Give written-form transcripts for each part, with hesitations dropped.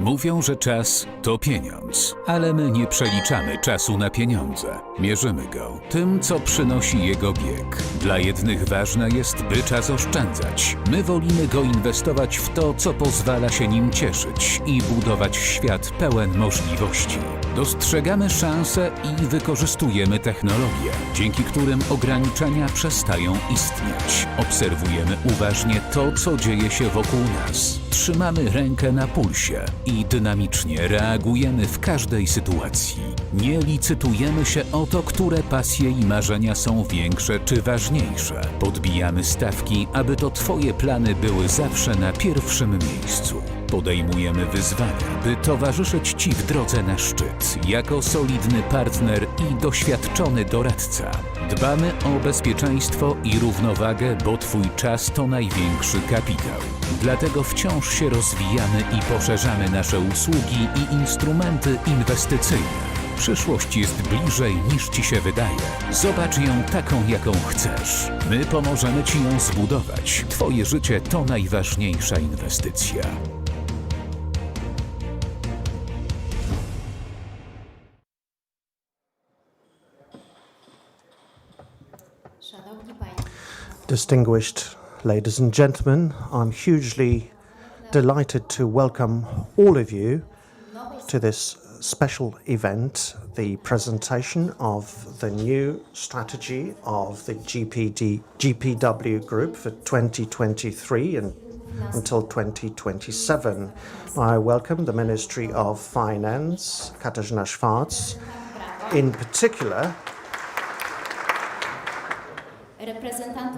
Mówią, że czas to pieniądz, ale my nie przeliczamy czasu na pieniądze. Mierzymy go tym, co przynosi jego bieg. Dla jednych ważne jest, by czas oszczędzać. My wolimy go inwestować w to, co pozwala się nim cieszyć i budować świat pełen możliwości. Dostrzegamy szanse i wykorzystujemy technologie, dzięki którym ograniczenia przestają istnieć. Obserwujemy uważnie to, co dzieje się wokół nas. Trzymamy rękę na pulsie i dynamicznie reagujemy w każdej sytuacji. Nie licytujemy się o to, które pasje i marzenia są większe czy ważniejsze. Podbijamy stawki, aby to Twoje plany były zawsze na pierwszym miejscu. Podejmujemy wyzwania, by towarzyszyć Ci w drodze na szczyt, jako solidny partner i doświadczony doradca. Dbamy o bezpieczeństwo i równowagę, bo Twój czas to największy kapitał. Dlatego wciąż się rozwijamy i poszerzamy nasze usługi i instrumenty inwestycyjne. Przyszłość jest bliżej niż Ci się wydaje. Zobacz ją taką, jaką chcesz. My pomożemy Ci ją zbudować. Twoje życie to najważniejsza inwestycja. Distinguished ladies and gentlemen, I'm hugely delighted to welcome all of you to this special event, the presentation of the new strategy of the GPW Group for 2023 and until 2027. I welcome the Ministry of Finance, Katarzyna Schwarz, in particular.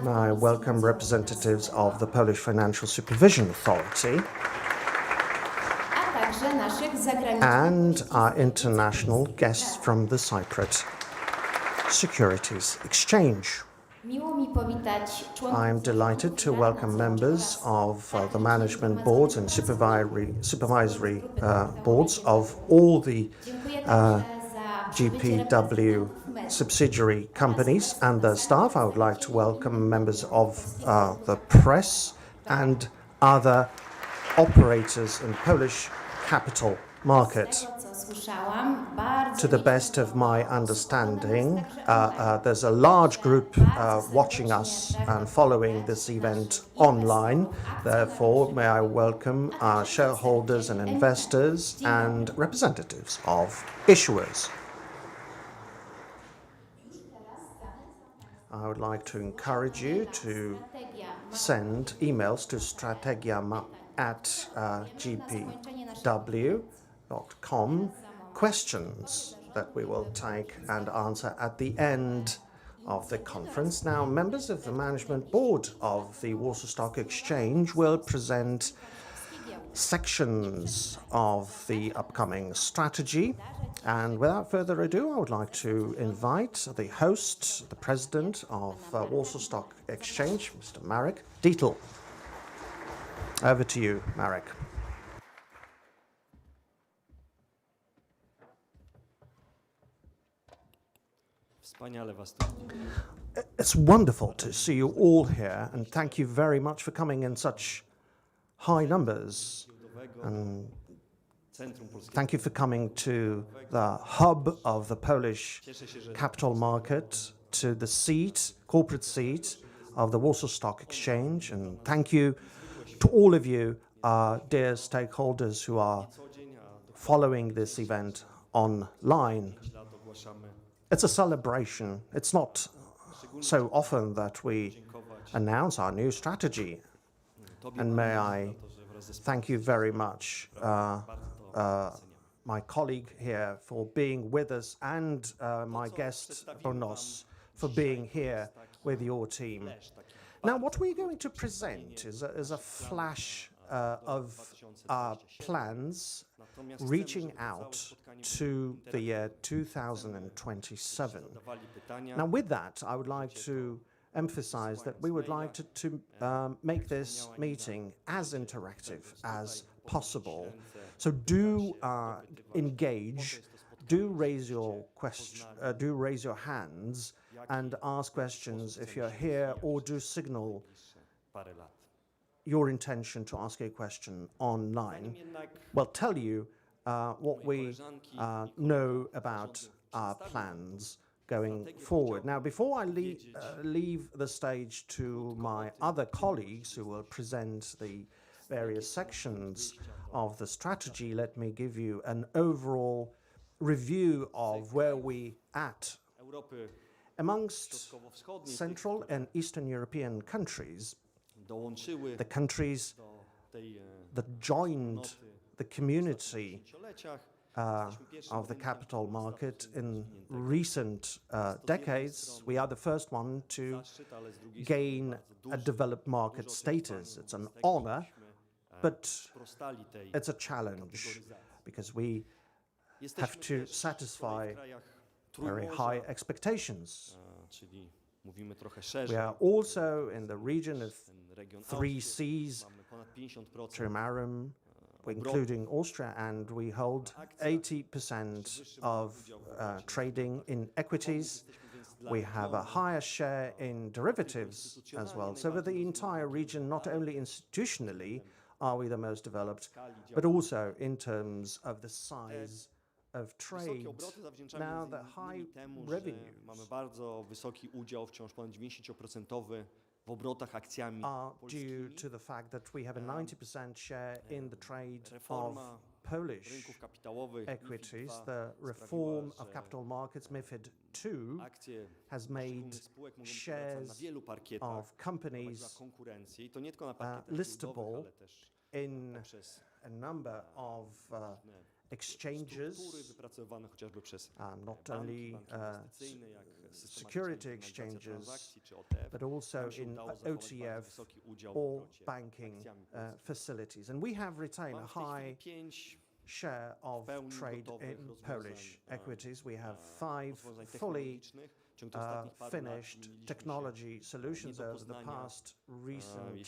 I welcome representatives of the Polish Financial Supervision Authority and our international guests from the Cypriot Securities Exchange. I am delighted to welcome members of the management boards and supervisory boards of all the GPW subsidiary companies and their staff. I would like to welcome members of the press and other operators in Polish capital market. To the best of my understanding, there's a large group watching us and following this event online. Therefore, may I welcome our shareholders and investors and representatives of issuers. I would like to encourage you to send emails to strategia@gpw.com, questions that we will take and answer at the end of the conference. Now, members of the management board of the Warsaw Stock Exchange will present sections of the upcoming strategy. And without further ado, I would like to invite the host, the president of Warsaw Stock Exchange, Mr. Marek Dietl. Over to you, Marek. It's wonderful to see you all here, and thank you very much for coming in such high numbers. And thank you for coming to the hub of the Polish capital market, to the seat, corporate seat of the Warsaw Stock Exchange. And thank you to all of you, dear stakeholders who are following this event online. It's a celebration. It's not so often that we announce our new strategy. And may I thank you very much, my colleague here, for being with us, and my guest, Bonos, for being here with your team. Now, what we're going to present is a flash of our plans reaching out to the year 2027. Now, with that, I would like to emphasize that we would like to make this meeting as interactive as possible. So do engage, do raise your hands and ask questions if you're here, or do signal your intention to ask a question online, we'll tell you what we know about our plans going forward. Now, before I leave the stage to my other colleagues who will present the various sections of the strategy, let me give you an overall review of where we at. Amongst Central and Eastern European countries, the countries that joined the community of the capital market in recent decades, we are the first one to gain a developed market status. It's an honor, but it's a challenge because we have to satisfy very high expectations. We are also in the region of three Cs, Trimarum, including Austria, and we hold 80% of trading in equities. We have a higher share in derivatives as well. So for the entire region, not only institutionally are we the most developed, but also in terms of the size of trade. Now, the high revenues are due to the fact that we have a 90% share in the trade of Polish equities. The reform of capital markets, MiFID II, has made shares of companies listable in a number of exchanges, not only security exchanges, but also in OTF or banking facilities. And we have retained a high share of trade in Polish equities. We have 5 fully finished technology solutions over the past recent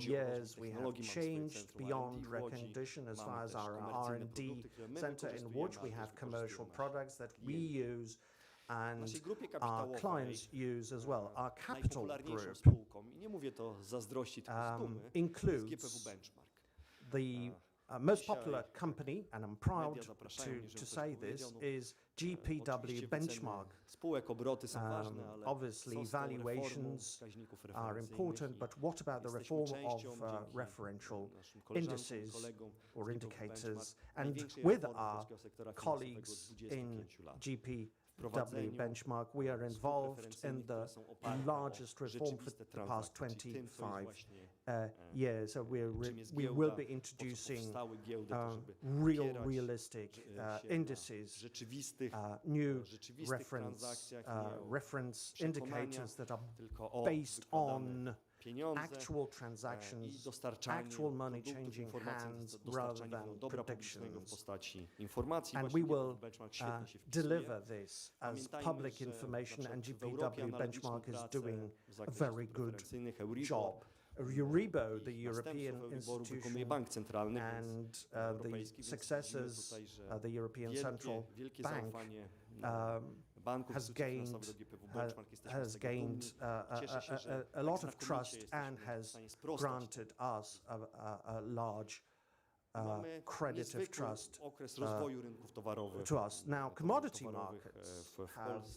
years. We have changed beyond recognition as far as our R&D center, in which we have commercial products that we use and our clients use as well. Our capital group includes the most popular company, and I'm proud to say this, is GPW benchmark. Obviously, valuations are important, but what about the reform of referential indices or indicators? And with our colleagues in GPW benchmark, we are involved in the largest reform for the past 25 years. So we will be introducing realistic indices, new reference indicators that are based on actual transactions, actual money changing hands rather than predictions. And we will deliver this as public information, and GPW benchmark is doing a very good job. Euribo, the European institution, and the successors, the European Central Bank, has gained a lot of trust and has granted us a large credit of trust to us. Now, commodity markets have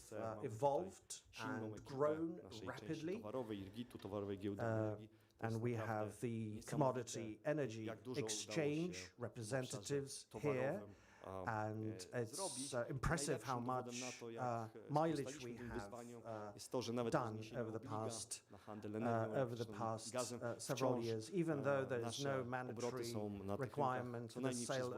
evolved and grown rapidly, and we have the Commodity Energy Exchange representatives here. And it's impressive how much mileage we have done over the past several years, even though there is no mandatory requirement for the sale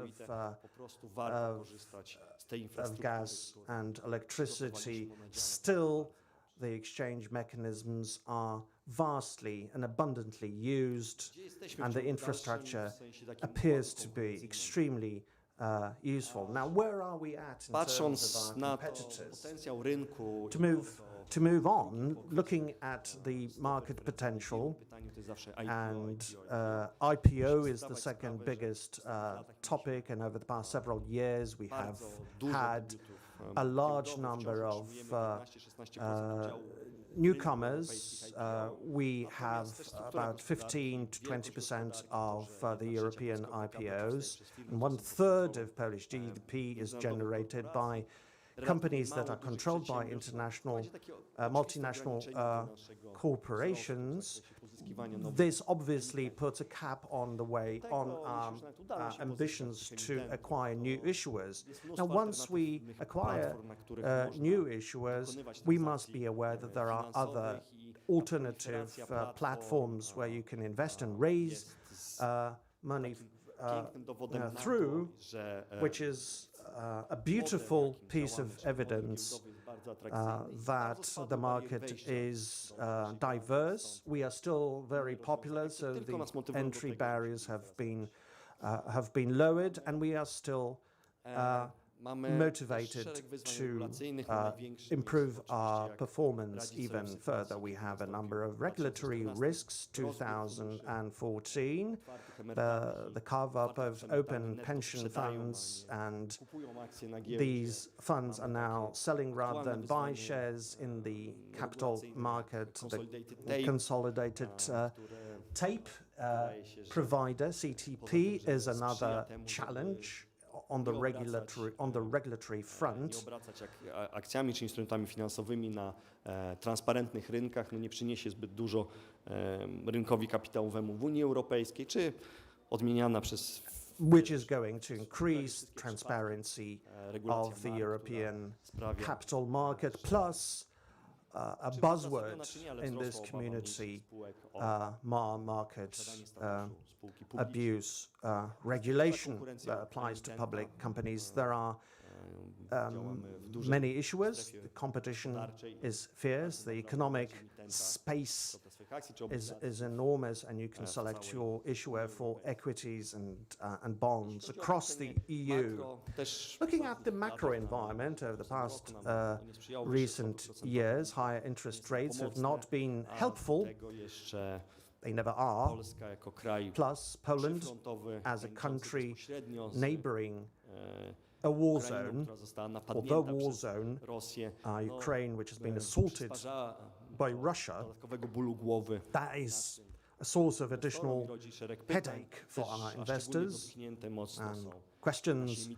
of gas and electricity. Still, the exchange mechanisms are vastly and abundantly used, and the infrastructure appears to be extremely useful. Now, where are we at in terms of our competitors? To move on, looking at the market potential, and IPO is the second biggest topic, and over the past several years we have had a large number of newcomers, we have about 15 to 20% of the European IPOs, and 1/3 of Polish GDP is generated by companies that are controlled by international, multinational corporations. This obviously puts a cap on the way, on ambitions to acquire new issuers. Now, once we acquire new issuers, we must be aware that there are other alternative platforms where you can invest and raise money through, which is a beautiful piece of evidence that the market is diverse. We are still very popular, so the entry barriers have been lowered, and we are still motivated to improve our performance even further. We have a number of regulatory risks. 2014, the carve-up of open pension funds, and these funds are now selling rather than buy shares in the capital market. The consolidated tape provider, CTP, is another challenge on the regulatory front. Akcjami czy instrumentami finansowymi na transparentnych rynkach nie przyniesie zbyt dużo rynkowi kapitałowemu w Unii Europejskiej, czy odmieniana przez which is going to increase transparency of the European capital market, plus a buzzword in this community, market abuse regulation that applies to public companies. There are many issuers. The competition is fierce. The economic space is enormous, and you can select your issuer for equities and bonds across the EU. Looking at the macro environment over the past recent years, higher interest rates have not been helpful. They never are. Plus, Poland, as a country neighboring a war zone, or the war zone, Ukraine, which has been assaulted by Russia, that is a source of additional headache for our investors, and questions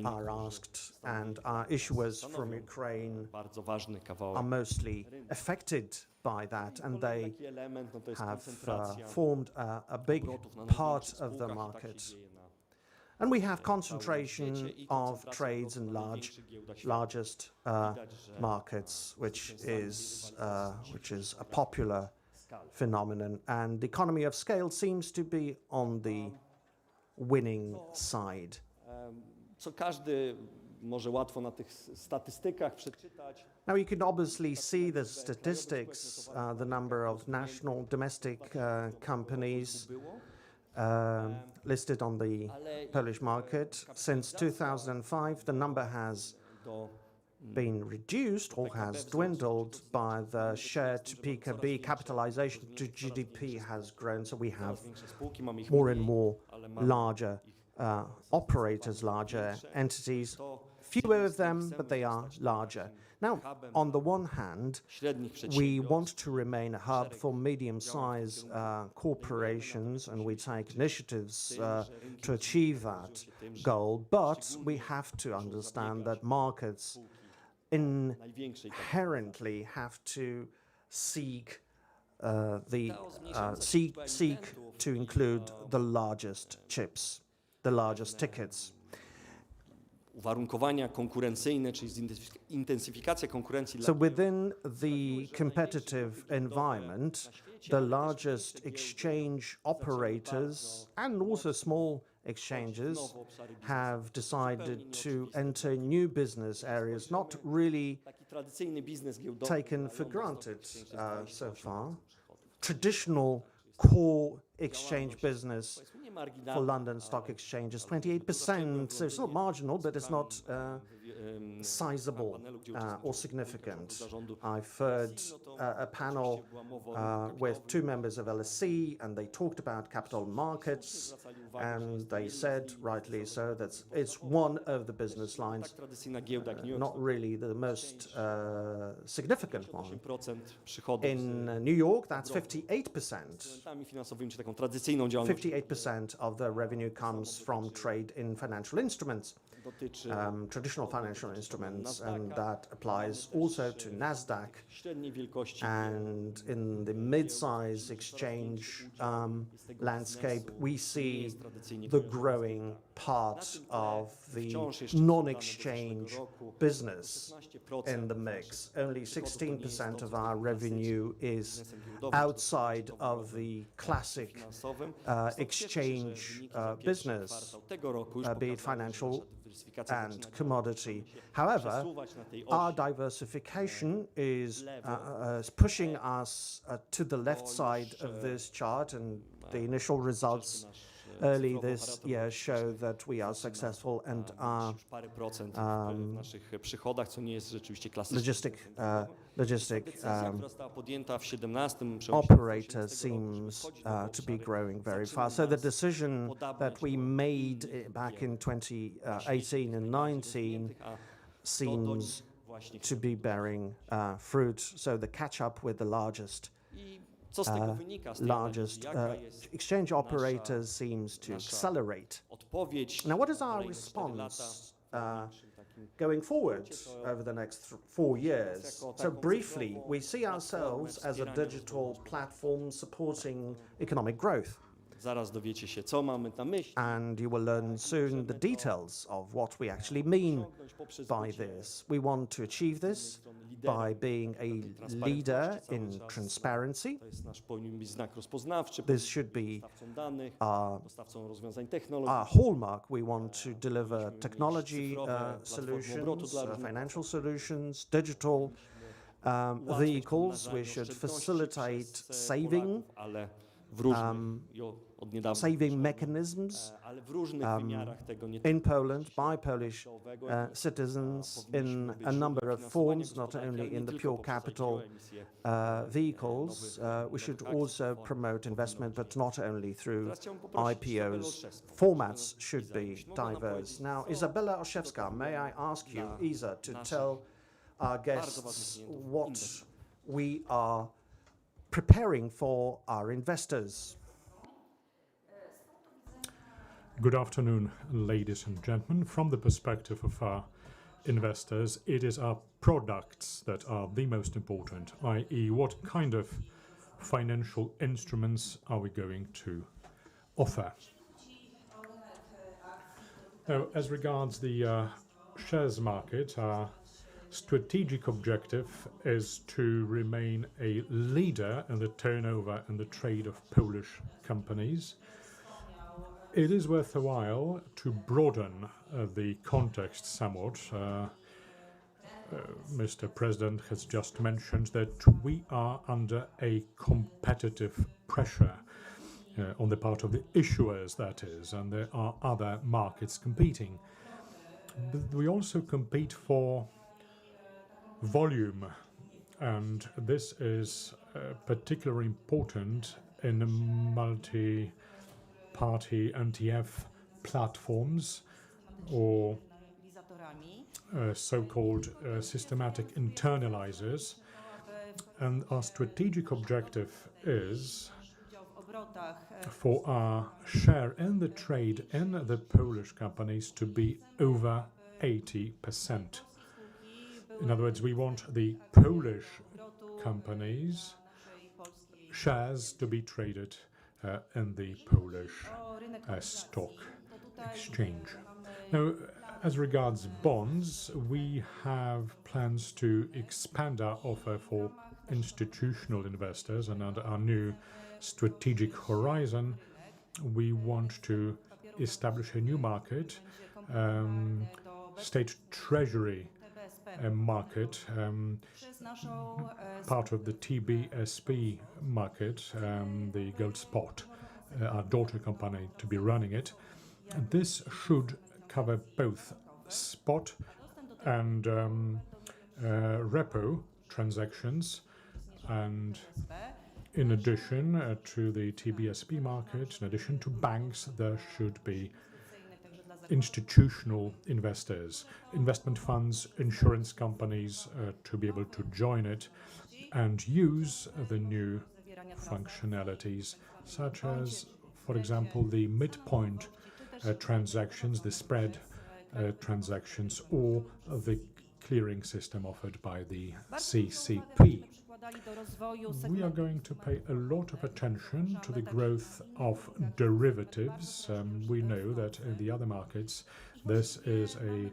are asked, and our issuers from Ukraine are mostly affected by that, and they have formed a big part of the market. And we have concentration of trades in largest markets, which is a popular phenomenon, and the economy of scale seems to be on the winning side. Now you can obviously see the statistics, the number of national domestic companies listed on the Polish market. Since 2005, the number has been reduced or has dwindled, by the share to PKB, capitalization to GDP has grown, so we have more and more larger operators, larger entities, fewer of them, but they are larger. Now, on the one hand, we want to remain a hub for medium-sized corporations, and we take initiatives to achieve that goal, but we have to understand that markets inherently have to seek to include the largest chips, the largest tickets. So within the competitive environment, the largest exchange operators and also small exchanges have decided to enter new business areas, not really taken for granted so far. Traditional core exchange business for London Stock Exchange is 28%, so it's not marginal, but it's not sizable or significant. I've heard a panel with two members of LSE, and they talked about capital markets, and they said, rightly so, that it's one of the business lines, not really the most significant one. In New York, that's 58%. 58% of the revenue comes from trade in financial instruments, traditional financial instruments, and that applies also to NASDAQ. And in the mid-size exchange landscape, we see the growing part of the non-exchange business in the mix. Only 16% of our revenue is outside of the classic exchange business, be it financial and commodity. However, our diversification is pushing us to the left side of this chart, and the initial results early this year show that we are successful, and our logistic operator seems to be growing very fast. So the decision that we made back in 2018 and 19 seems to be bearing fruit. So the catch-up with the largest exchange operators seems to accelerate. Now, what is our response going forward over the next 4 years? So briefly, we see ourselves as a digital platform supporting economic growth. And you will learn soon the details of what we actually mean by this. We want to achieve this by being a leader in transparency. This should be our hallmark. We want to deliver technology solutions, financial solutions, digital vehicles. We should facilitate saving mechanisms in Poland by Polish citizens in a number of forms, not only in the pure capital vehicles. We should also promote investment, but not only through IPOs. Formats should be diverse. Now, Izabela Olszewska, may I ask you, Isa, to tell our guests what we are preparing for our investors. Good afternoon, ladies and gentlemen. From the perspective of our investors, it is our products that are the most important, i.e. what kind of financial instruments are we going to offer. Now, as regards the shares market, our strategic objective is to remain a leader in the turnover and the trade of Polish companies. It is worth a while to broaden the context somewhat. Mr. President has just mentioned that we are under a competitive pressure on the part of the issuers, that is, and there are other markets competing. But we also compete for volume, and this is particularly important in multi-party MTF platforms or so-called systematic internalizers. And our strategic objective is for our share in the trade in the Polish companies to be over 80%. In other words, we want the Polish companies' shares to be traded in the Polish stock exchange. Now, as regards bonds, we have plans to expand our offer for institutional investors, and under our new strategic horizon, we want to establish a new market, state treasury market, part of the TBSP market, the Gold Spot, our daughter company to be running it. This should cover both spot and repo transactions. And in addition to the TBSP market, in addition to banks, there should be institutional investors, investment funds, insurance companies to be able to join it and use the new functionalities, such as, for example, the midpoint transactions, the spread transactions, or the clearing system offered by the CCP. We are going to pay a lot of attention to the growth of derivatives. We know that in the other markets, this is a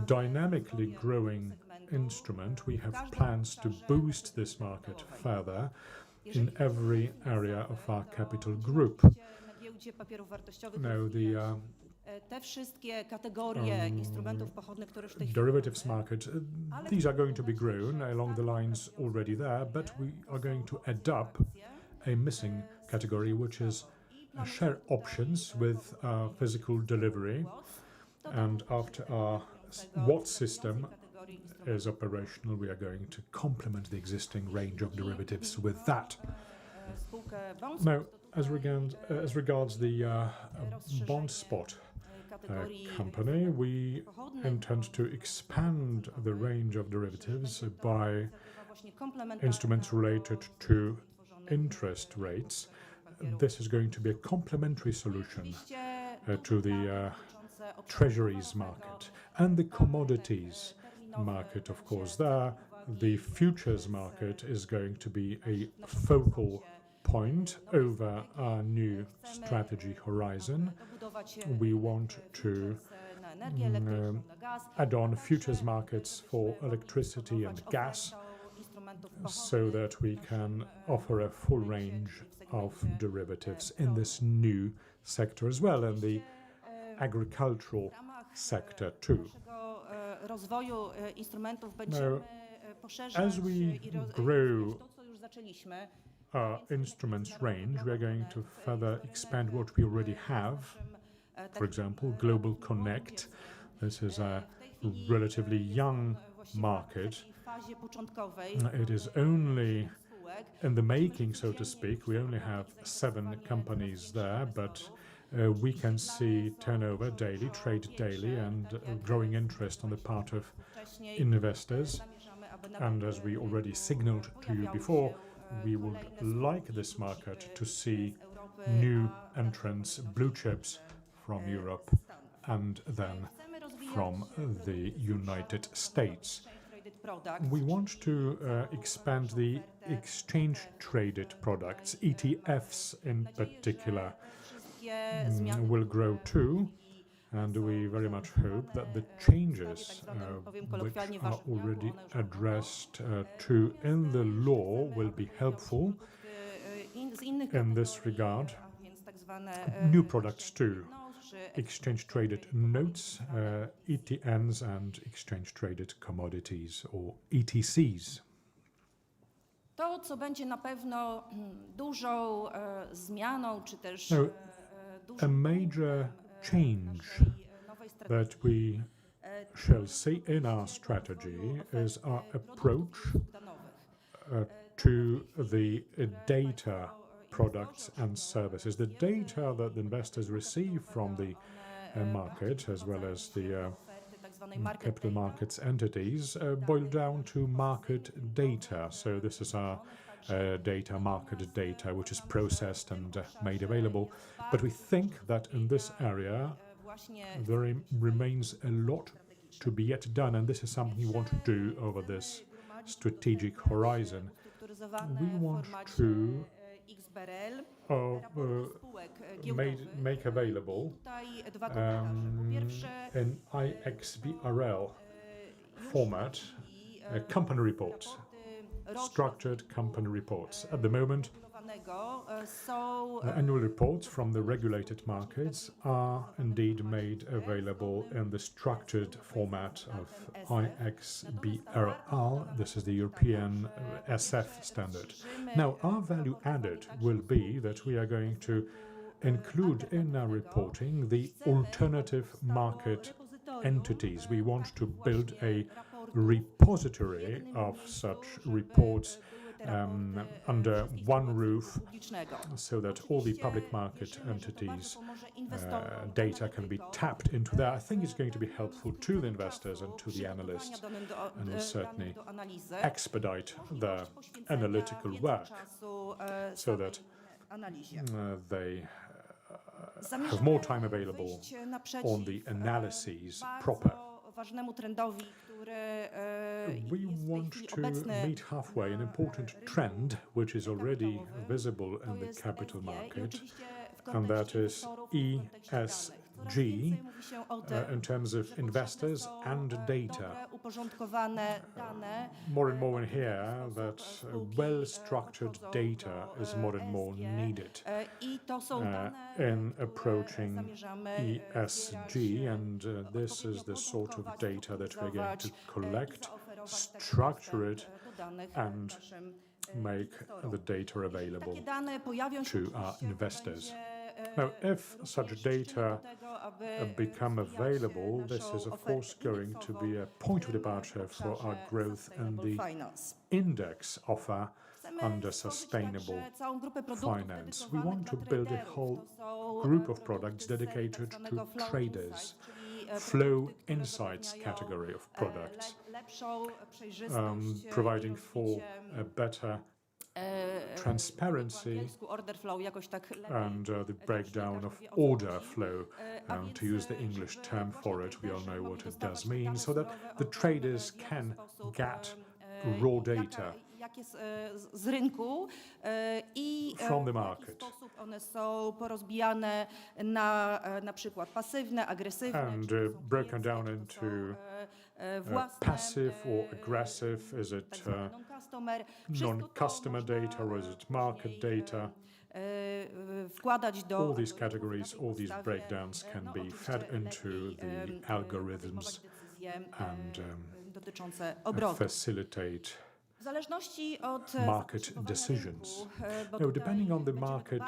dynamically growing instrument. We have plans to boost this market further in every area of our capital group. Now, the derivatives market, these are going to be grown along the lines already there, but we are going to adopt a missing category, which is share options with physical delivery. And after our WAT system is operational, we are going to complement the existing range of derivatives with that. Now, as regards the bond spot company, we intend to expand the range of derivatives by instruments related to interest rates. This is going to be a complementary solution to the treasuries market and the commodities market, of course. There, the futures market is going to be a focal point over our new strategy horizon. We want to add on futures markets for electricity and gas so that we can offer a full range of derivatives in this new sector as well, and the agricultural sector too. Now, as we grow our instruments range, we are going to further expand what we already have. For example, Global Connect. This is a relatively young market. It is only in the making, so to speak. We only have 7 companies there, but we can see turnover daily, trade daily, and growing interest on the part of investors. And as we already signaled to you before, we would like this market to see new entrants, blue chips from Europe and then from the United States. We want to expand the exchange-traded products. ETFs in particular will grow too, and we very much hope that the changes which are already addressed to in the law will be helpful in this regard. New products too, exchange-traded notes, ETNs, and exchange-traded commodities, or ETCs. Now, a major change that we shall see in our strategy is our approach to the data products and services. The data that the investors receive from the market, as well as the capital markets entities, boil down to market data. So this is our data, market data, which is processed and made available. But we think that in this area there remains a lot to be yet done, and this is something we want to do over this strategic horizon. We want to make available in IXBRL format company reports, structured company reports. At the moment, annual reports from the regulated markets are indeed made available in the structured format of IXBRL. This is the European SF standard. Now, our value added will be that we are going to include in our reporting the alternative market entities. We want to build a repository of such reports under one roof so that all the public market entities' data can be tapped into that. I think it's going to be helpful to the investors and to the analysts, and will certainly expedite the analytical work so that they have more time available on the analyses proper. We want to meet halfway an important trend which is already visible in the capital market, and that is ESG in terms of investors and data. More and more in here that well-structured data is more and more needed in approaching ESG, and this is the sort of data that we're going to collect, structure it, and make the data available to our investors. Now, if such data become available, this is of course going to be a point of departure for our growth in the index offer under sustainable finance. We want to build a whole group of products dedicated to traders, flow insights category of products, providing for a better transparency and the breakdown of order flow, to use the English term for it. We all know what it does mean, so that the traders can get raw data from the market and broken down into passive or aggressive. Is it non-customer data or is it market data? All these categories, all these breakdowns can be fed into the algorithms and facilitate market decisions. Now, depending on the market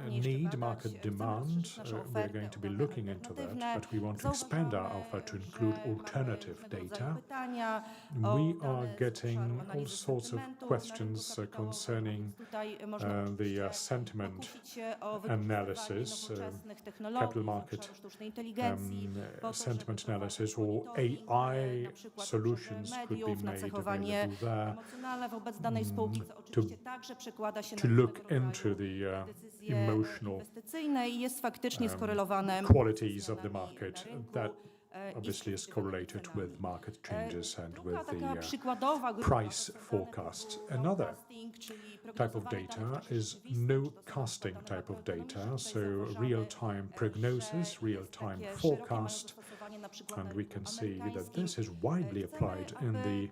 need, market demand, we're going to be looking into that, but we want to expand our offer to include alternative data. We are getting all sorts of questions concerning the sentiment analysis, capital market sentiment analysis, or AI solutions could be made available there to look into the emotional qualities of the market. That obviously is correlated with market changes and with the price forecasts. Another type of data is no casting type of data, so real-time prognosis, real-time forecast, and we can see that this is widely applied in the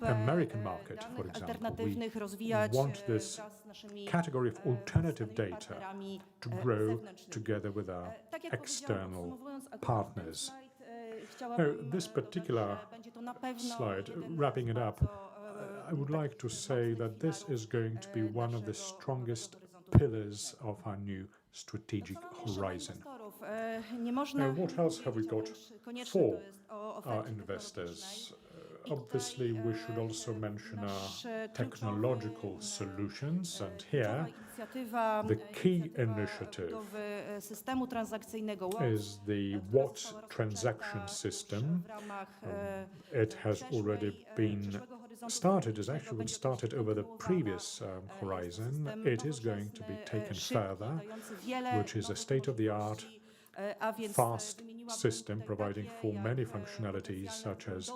American market, for example. We want this category of alternative data to grow together with our external partners. Now, this particular slide, wrapping it up, I would like to say that this is going to be one of the strongest pillars of our new strategic horizon. Now, what else have we got for our investors? Obviously, we should also mention our technological solutions, and here the key initiative is the WAT transaction system. It has already been started, it actually been started over the previous horizon. It is going to be taken further, which is a state-of-the-art fast system providing for many functionalities such as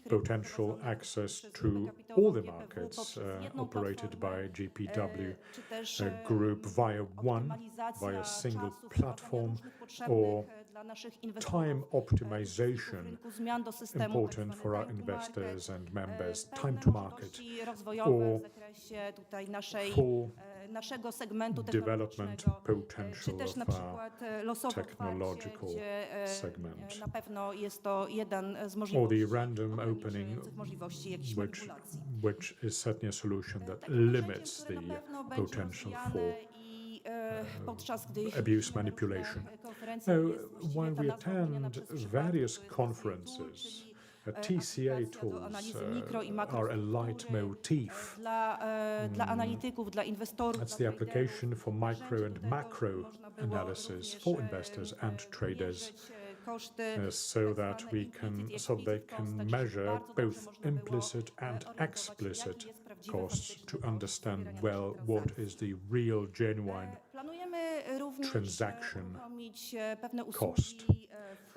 potential access to all the markets operated by GPW group via a single platform, or time optimization important for our investors and members, time to market, or full development potential of our technological segment, or the random opening, which is certainly a solution that limits the potential for abuse manipulation. Now, while we attend various conferences, TCA tools are a leitmotif. That's the application for micro and macro analysis for investors and traders, so that they can measure both implicit and explicit costs to understand well what is the real, genuine transaction cost.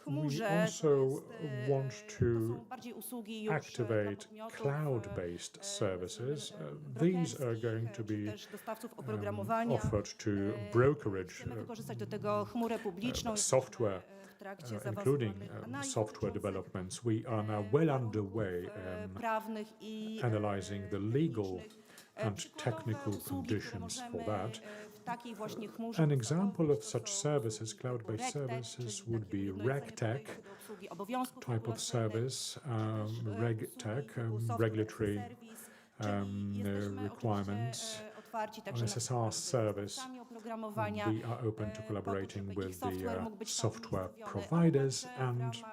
We also want to activate cloud-based services. These are going to be offered to brokerage software, including software developments. We are now well underway in analyzing the legal and technical conditions for that. An example of such services, cloud-based services, would be RegTech type of service, RegTech, regulatory requirements, SSR service. We are open to collaborating with the software providers and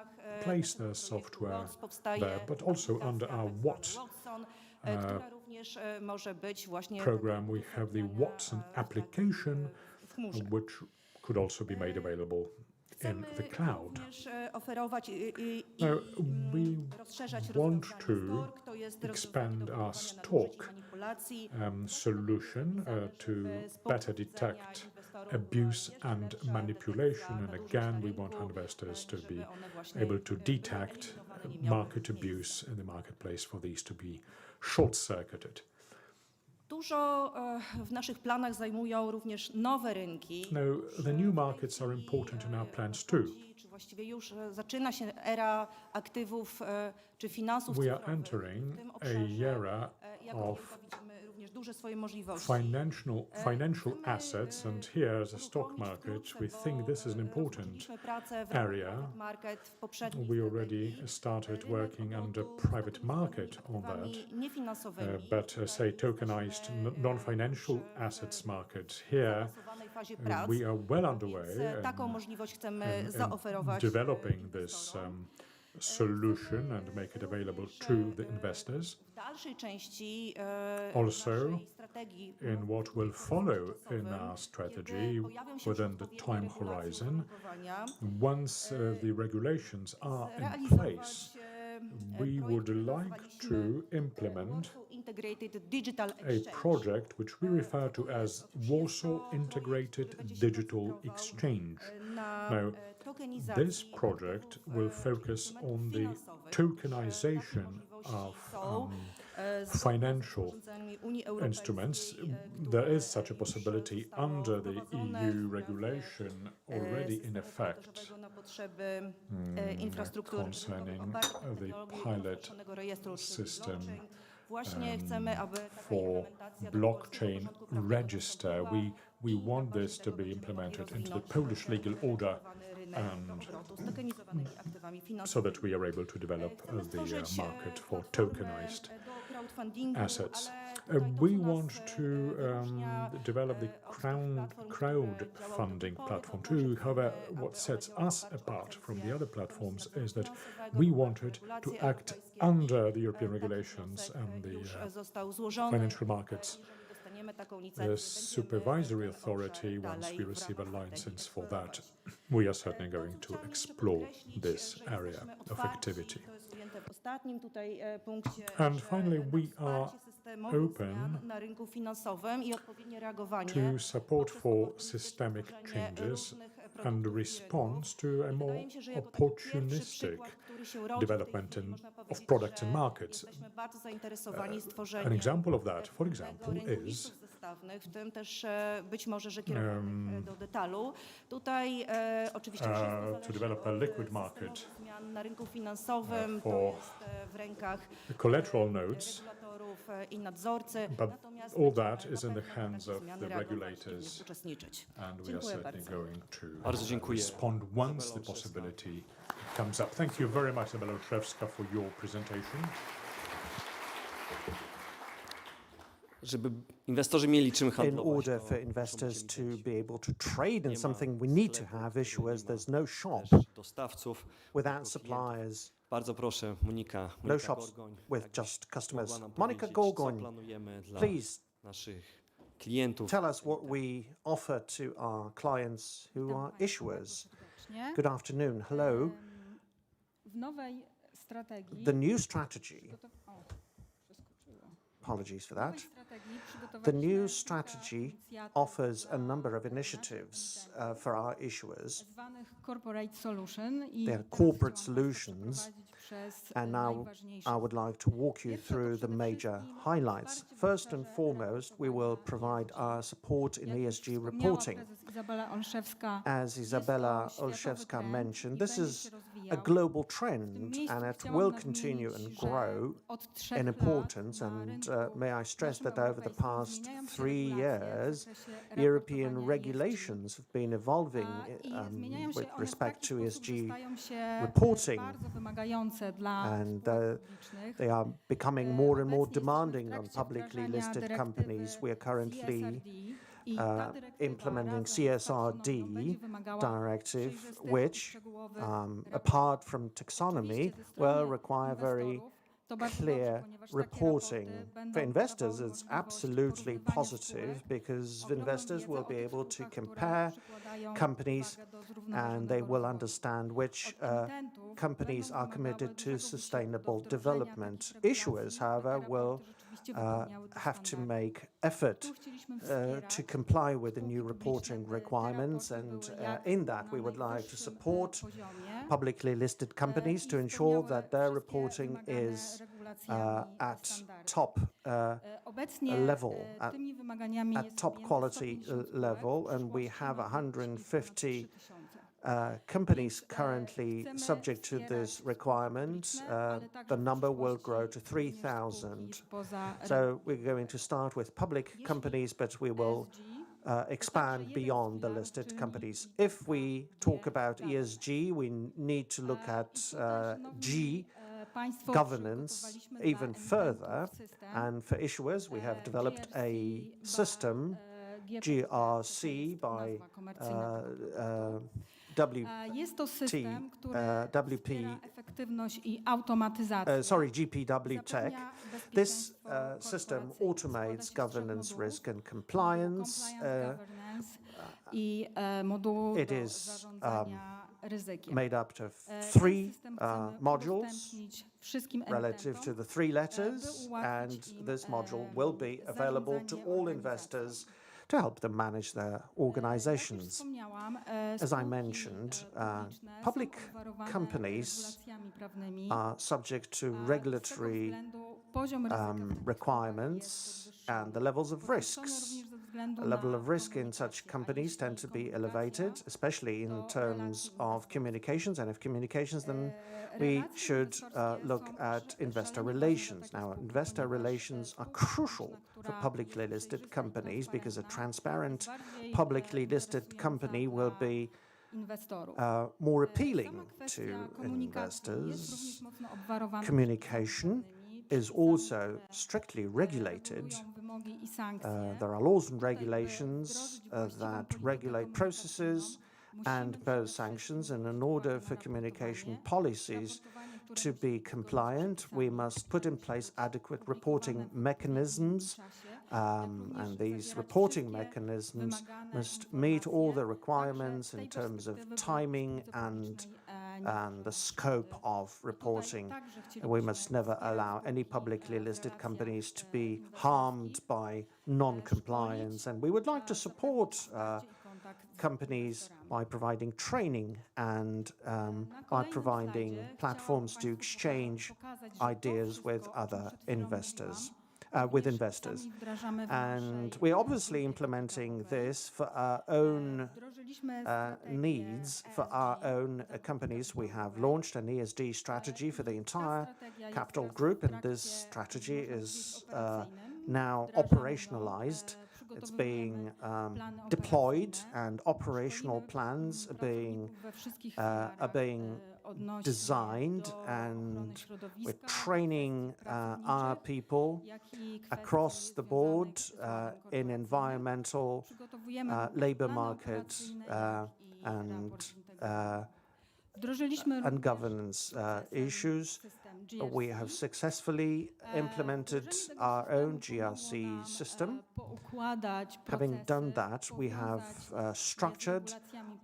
place their software there, but also under our WATS program, we have the Watson application, which could also be made available in the cloud. Now, we want to expand our stock solution to better detect abuse and manipulation. And again, we want our investors to be able to detect market abuse in the marketplace, for these to be short-circuited. Dużo w naszych planach zajmują również nowe rynki. Now, the new markets are important in our plans too. Czy właściwie już zaczyna się era aktywów czy finansów We are cyfrowych. entering W tym a obszarze era jako of Litwa widzimy również duże swoje możliwości. financial assets, and here as a stock market, we think this is an important area. We already started working under private market on that, but say tokenized non-financial assets market. Here we are well underway in developing this solution and make it available to the investors. Also, in what will follow in our strategy within the time horizon, once the regulations are in place, we would like to implement a project which we refer to as Warsaw Integrated Digital Exchange. Now, this project will focus on the tokenization of financial instruments. There is such a possibility under the EU regulation already in effect concerning the pilot system for blockchain register. We want this to be implemented into the Polish legal order, and so that we are able to develop the market for tokenized assets. We want to develop the crowdfunding platform too. However, what sets us apart from the other platforms is that we wanted to act under the European regulations and the financial markets. The supervisory authority, once we receive a license for that, we are certainly going to explore this area of activity. And finally, we are open to support for systemic changes and response to a more opportunistic development of products and markets. An example of that, for example, is to develop a liquid market for collateral notes, but all that is in the hands of the regulators, and we are certainly going to respond once the possibility comes up. Thank you very much, Izabela Olszewska, for your presentation. żeby inwestorzy mieli czym In handlować. order to for muszą investors to być be able to trade in Nie ma something, we need to sklepu, have który issuers. nie ma There's no shop też dostawców, without tylko klientów. suppliers, Bardzo proszę, Monika no shops Gorgoń, with jakbyś just customers. mogła nam Monica powiedzieć, co Gorgoń, planujemy dla please naszych klientów. tell us what we offer to our clients who are issuers. serdecznie. Good afternoon. Hello. W nowej strategii The new strategy, przeskoczyło. apologies for W nowej that. strategii The przygotowaliśmy new kilka strategy inicjatyw offers a dla number of naszych initiatives emitentów, for our issuers. zwanych corporate solution i They are teraz corporate chciałam państwa solutions, przeprowadzić przez and now najważniejsze I would like to walk you Pierwsze to through the przede major wszystkim highlights. wsparcie w First and obszarze foremost, we will provide our support in Jak już ESG wspomniała reporting. prezes Izabela Olszewska, As Izabela jest to światowy Olszewska trend mentioned, i this będzie is się a rozwijał. global W tym trend miejscu and it chciałam will nadmienić, continue and że grow od 3 in lat importance. na And rynku may I stress naszym that over the europejskim past zmieniają się 3 regulacje w years, zakresie European raportowania regulations have been evolving i zmieniają się with one w respect taki to sposób, ESG że stają się reporting, bardzo wymagające dla and spółek publicznych. they are becoming more and more Obecnie jesteśmy w demanding on trakcie publicly wdrażania listed dyrektywy companies. We are currently CSRD i ta dyrektywa implementing razem z CSRD taksonomią będzie wymagała directive, przejrzystych i which, szczegółowych apart from taxonomy, Oczywiście ze will strony require very inwestorów to bardzo clear dobrze, ponieważ takie reporting. raporty będą For investors, dawały it's możliwość absolutely porównywania positive spółek, because ogromną investors wiedzę will o be tych able to spółkach, które compare przykładają companies wagę do and they zrównoważonego will rozwoju. understand which Od emitentów companies będą are wymagały committed dużego to wysiłku sustainable do wdrożenia development. takich regulacji, Issuers, by te however, will raporty rzeczywiście wypełniały te have to standardy. make effort Tu chcieliśmy to wspierać comply with the spółki new reporting publiczne, by te requirements, raporty and były jak in that na we would like to najwyższym, support poziomie. publicly listed companies to I ensure spełniały that their wszystkie reporting wymagane is regulacjami at standardy. top Obecnie level, tymi wymaganiami at jest top objęte quality 150 spółek, level, w and we przyszłości have ma być ich ponad 150 3000. companies Więc, currently chcemy subject to wspierać this spółki requirement. publiczne, ale także The w number will przyszłości grow to również spółki 3,000. spoza So rynku. we're going to start with public companies, but we will ESG expand beyond the listed companies. If we talk about ESG, we need to look at G, Państwo governance, przygotowaliśmy even dla further. emitentów system, And for issuers, we have developed a system, GRC, by nazwa komercyjna tego Jest to system, który WP, wspiera efektywność i automatyzację. GPW tech. Zapewnia This bezpieczeństwo system korporacyjne. automates Składa się z 3 governance, modułów. risk and compliance. Compliance, governance i modułu it do is, zarządzania ryzykiem. made up of Ten 3 system chcemy modules udostępnić wszystkim relative to emitentom, the 3 letters, by ułatwić and im, this module will be available to zarządzanie all organizacją. investors to help them manage their Jak już organizations. wspomniałam, As I spółki, mentioned, publiczne public są obwarowane companies regulacjami prawnymi, are subject to a z tego regulatory względu poziom ryzyka w takich requirements spółkach and jest the levels of podwyższony risks. również ze względu The level na of risk in such komunikację, a companies jeśli tend to be komunikacja, elevated, especially in to terms relacje of communications. And if communications, then we relacje should inwestorskie look są at investor szalenie ważne relations. dla takich Now, spółek, investor ponieważ, relations are spółka crucial publiczna, for która publicly jest listed przejrzysta i companies because a transparentna, transparent, jest bardziej, publicly listed interesująca company will dla be inwestorów. more Sama appealing kwestia to komunikacji jest również investors. mocno obwarowana Communication is also strictly regulated. regulują wymogi i sankcje. There are laws and Tutaj, by regulations wdrożyć właściwą that politykę regulate komunikacyjną, processes musimy and przede impose wszystkim sanctions, and in zwrócić order uwagę for na communication raportowanie. policies Raportowanie, które to musi be być zgodne z compliant, we przepisami. must put in place adequate Publikowane reporting w odpowiednim mechanisms, czasie, and również these zawierać reporting wszystkie mechanisms wymagane must meet all the informacje. requirements Także in z tej terms of perspektywy timing bardzo and publicznej, the scope of reporting. także We chcielibyśmy must never wspierać allow any spółki, publicly listed relacjach, companies to be inwestorskich, harmed by non-compliance, and we would like to support wsparcie i kontakt z companies inwestorami. by providing training and Na by kolejnym providing slajdzie platforms to chciałam exchange państwu pokazać, że to ideas wszystko, with o czym other przed chwilą investors. mówiłam, With również investors. sami wdrażamy w And naszej we're obviously polityce implementing kapitałowej. this for our own Wdrożyliśmy strategię needs for our ESG, own companies. We have launched an ESD strategy for the entire strategia jest capital teraz w group, and trakcie this strategy wdrożenia is operacyjnym. now Wdrażamy ją, operationalized. It's being deployed, and operational plans are being designed, and we're training our people across the board in environmental, labor market, and governance issues. We have successfully implemented our own GRC system. Having done that, we have structured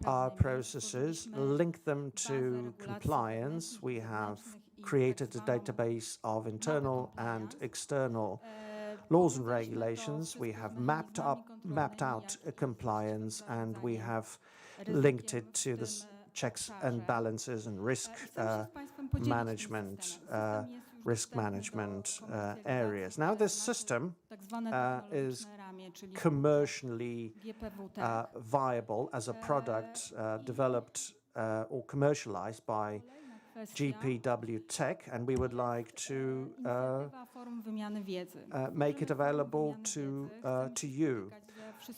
our processes, linked them to compliance. We have created a database of internal and external laws and regulations. We have mapped out compliance, and we have linked it to the checks and balances and risk management areas. Now, this system is commercially viable as a product developed or commercialized by GPW Tech, and we would like to make it available to you.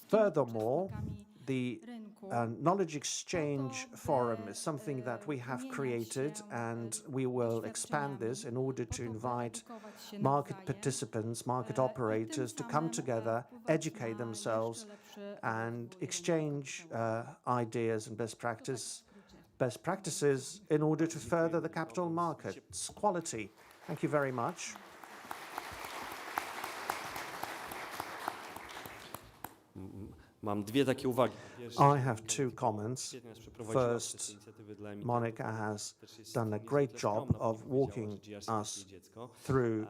Furthermore, the Knowledge Exchange Forum is something that we have created, and we will expand this in order to invite market participants, market operators to come together, educate themselves, and exchange ideas and best practices in order to further the capital markets quality. Thank you very much. Mam dwie takie uwagi. I have two comments. First, Monica has done a great job of walking us through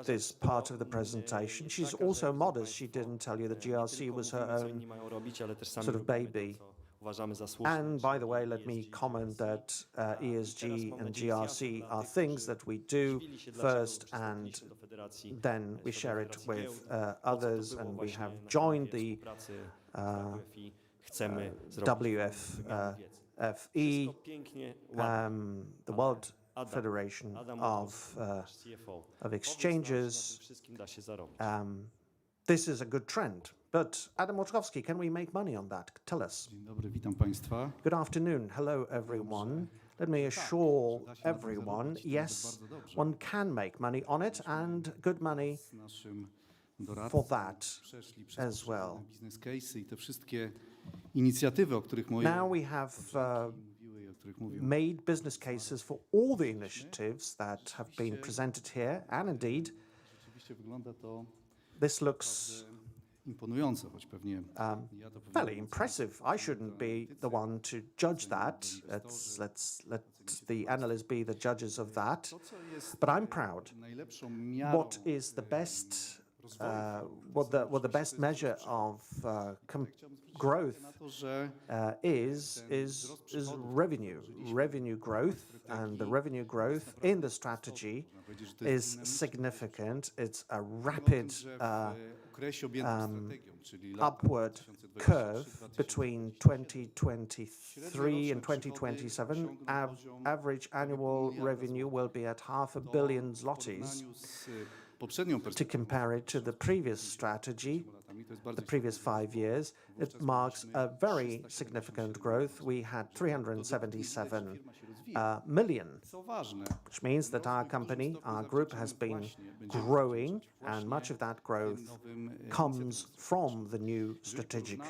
this part of the presentation. She's also modest. She didn't tell you that GRC was her own sort of baby. And by the way, let me comment that ESG and GRC are things that we do first, and then we share it with others, and we have joined the WFE, the World Federation of Exchanges. This is a good trend. But Adam Łoczkowski, can we make money on that? Tell us. Dzień dobry, witam Państwa. Good afternoon. Hello, everyone. Let me assure everyone, yes, one can make money on it, and good money for that as well. Business case i te wszystkie inicjatywy, o których Now we have made business cases for all the initiatives that have been presented here, and indeed, this looks imponujące, choć pewnie fairly impressive. I shouldn't be the one to judge that. Let's let the analysts be the judges of that. But I'm proud. What is the best? What the best measure of growth is revenue growth, and the revenue growth in the strategy is significant. It's a rapid upward curve between 2023 and 2027. Average annual revenue will be at 500 million zlotys. To compare it to the previous strategy, the previous 5 years, it marks a very significant growth. We had 377 million, which means that our company, our group, has been growing, and much of that growth comes from the new strategic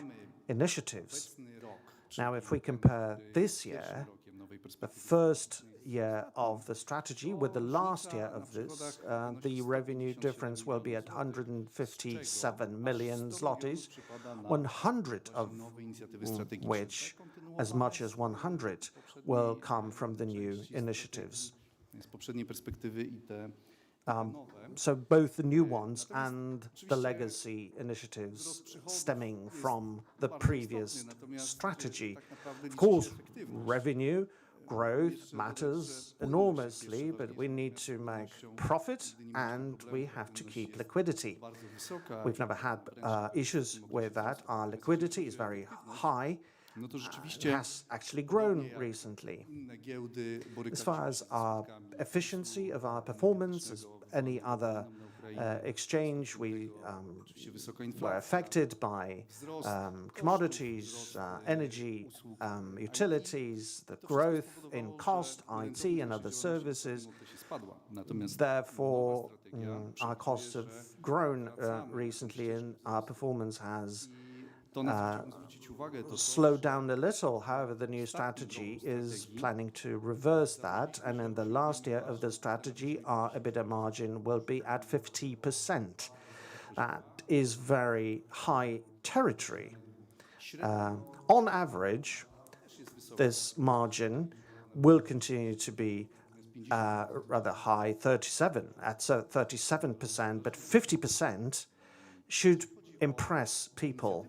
initiatives. Now, if we compare this year, the first year of the strategy with the last year of this, the revenue difference will be at 157 million zlotys, 100 of which, as much as 100, will come from the new initiatives. So both the new ones and the legacy initiatives stemming from the previous strategy. Of course, revenue growth matters enormously, but we need to make profit, and we have to keep liquidity. We've never had issues with that. Our liquidity is very high. It has actually grown recently. As far as our efficiency of our performance, as any other exchange. We were affected by commodities, energy, utilities, the growth in cost, IT and other services. Therefore, our costs have grown recently and our performance has slowed down a little. However, the new strategy is planning to reverse that, and in the last year of the strategy, our EBITDA margin will be at 50%. That is very high territory. On average, this margin will continue to be rather high, 37%, but 50% should impress people.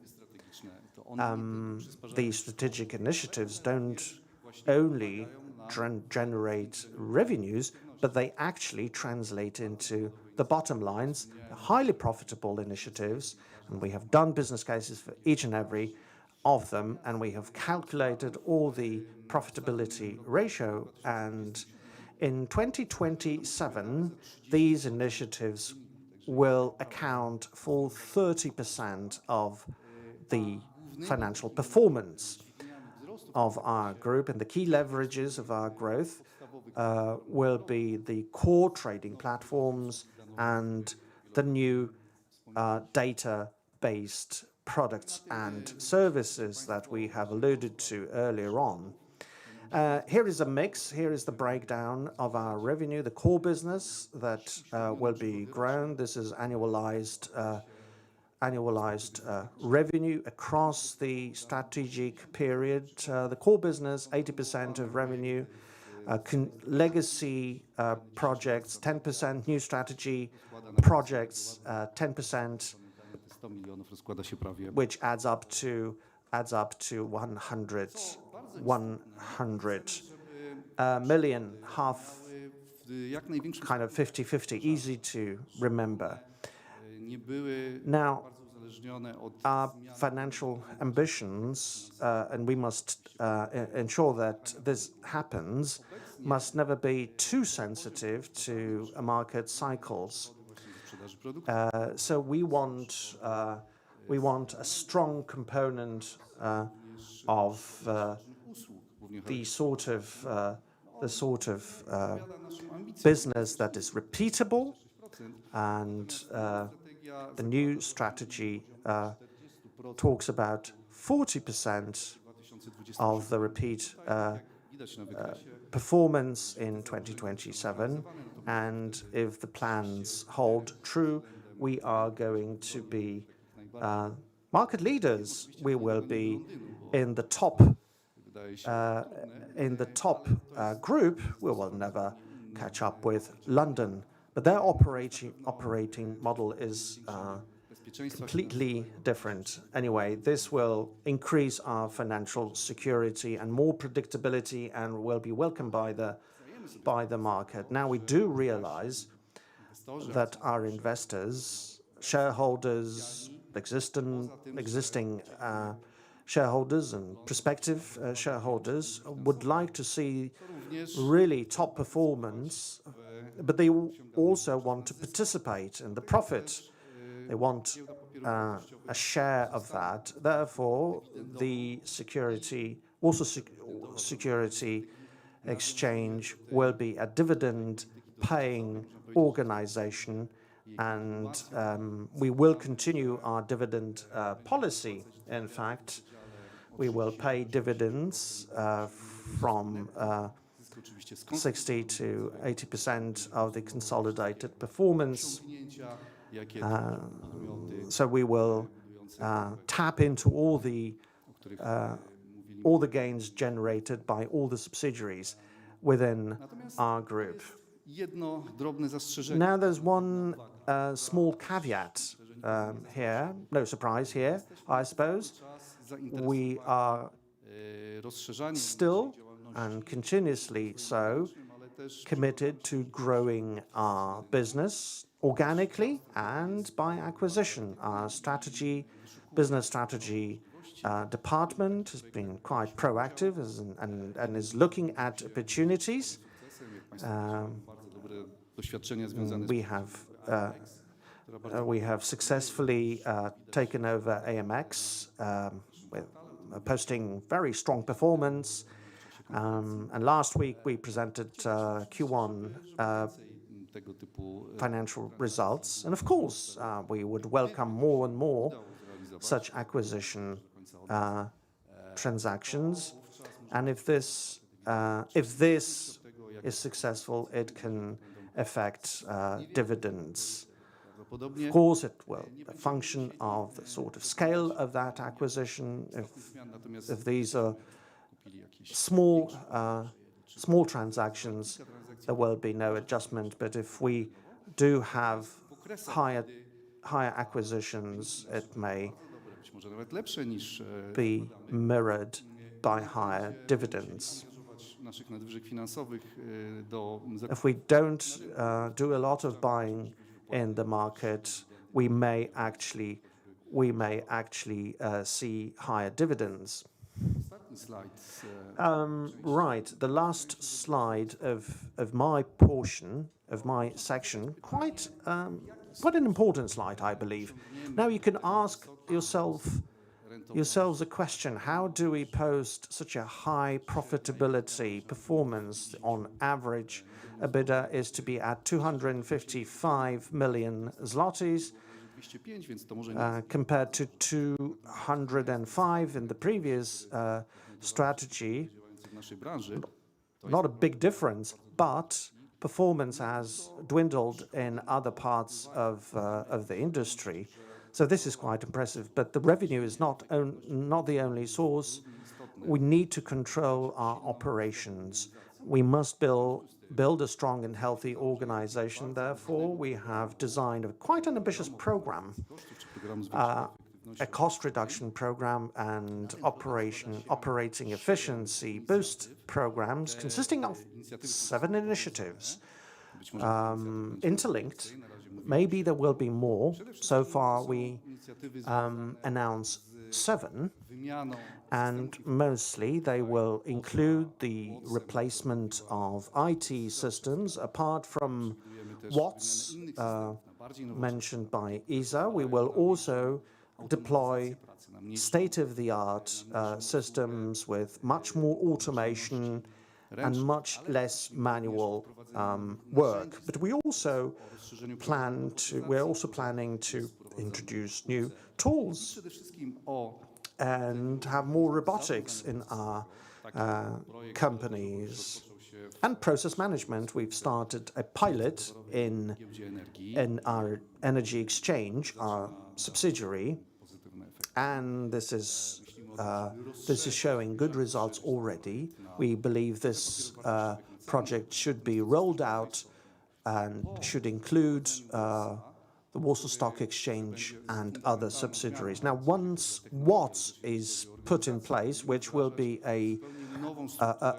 These strategic initiatives don't only generate revenues, but they actually translate into the bottom lines, highly profitable initiatives, and we have done business cases for each and every of them, and we have calculated all the profitability ratio, and in 2027, these initiatives will account for 30% of the financial performance of our group, and the key leverages of our growth will be the core trading platforms and the new data-based products and services that we have alluded to earlier on. Here is a mix. Here is the breakdown of our revenue, the core business that will be grown. This is annualized revenue across the strategic period. The core business, 80% of revenue, legacy projects, 10%, new strategy projects, 10%, which adds up to 100 million, half, kind of 50-50, easy to remember. Now, our financial ambitions, and we must ensure that this happens, must never be too sensitive to market cycles. So we want a strong component of the sort of business that is repeatable, and the new strategy talks about 40% of the repeat performance in 2027, and if the plans hold true, we are going to be market leaders. We will be in the top group. We will never catch up with London, but their operating model is completely different. Anyway, this will increase our financial security and more predictability and will be welcomed by the market. Now, we do realize that our investors, shareholders, existing shareholders and prospective shareholders would like to see really top performance, but they also want to participate in the profit. They want a share of that. Therefore, the security exchange will be a dividend-paying organization, and we will continue our dividend policy. In fact, we will pay dividends from 60 to 80% of the consolidated performance. So we will tap into all the gains generated by all the subsidiaries within our group. Now, there's one small caveat here, no surprise here, I suppose. We are still, and continuously so, committed to growing our business organically and by acquisition. Our business strategy department has been quite proactive and is looking at opportunities. We have we have successfully taken over AMX, with posting very strong performance. And last week we presented Q1 tego typu financial results. And of course, we would welcome more and more such acquisition transactions. And if this is successful, it can affect dividends. Of course, it will function of the sort of scale of that acquisition. If these are small transactions, there will be no adjustment. But if we do have higher acquisitions, it may być może nawet lepsze niż be mirrored by higher dividends. naszych nadwyżek finansowych do If we don't do a lot of buying in the market, we may actually see higher dividends. Right, the last slide of my portion, of my section, quite an important slide, I believe. Now you can ask yourselves a question: how do we post such a high profitability performance? On average, EBITDA is to be at 255 million zlotys, 205, więc to może nie compared to 205 in the previous strategy. w naszej branży. Not a big difference, but performance has dwindled in other parts of the industry. So this is quite impressive. But the revenue is not the only source. We need to control our operations. We must build a strong and healthy organization. Therefore, we have designed quite an ambitious program, a cost reduction program and operating efficiency boost programs consisting of 7 initiatives, interlinked. Maybe there will be more. So far, we announced 7, and mostly they will include the replacement of IT systems. Apart from what's mentioned by Isa, we will also deploy state-of-the-art systems with much more automation and much less manual work. But we're also planning to introduce new tools and have more robotics in our companies. And process management, we've started a pilot in our energy exchange, our subsidiary, and this is showing good results already. We believe this project should be rolled out and should include the Warsaw Stock Exchange and other subsidiaries. Now, once WATS is put in place, which will be a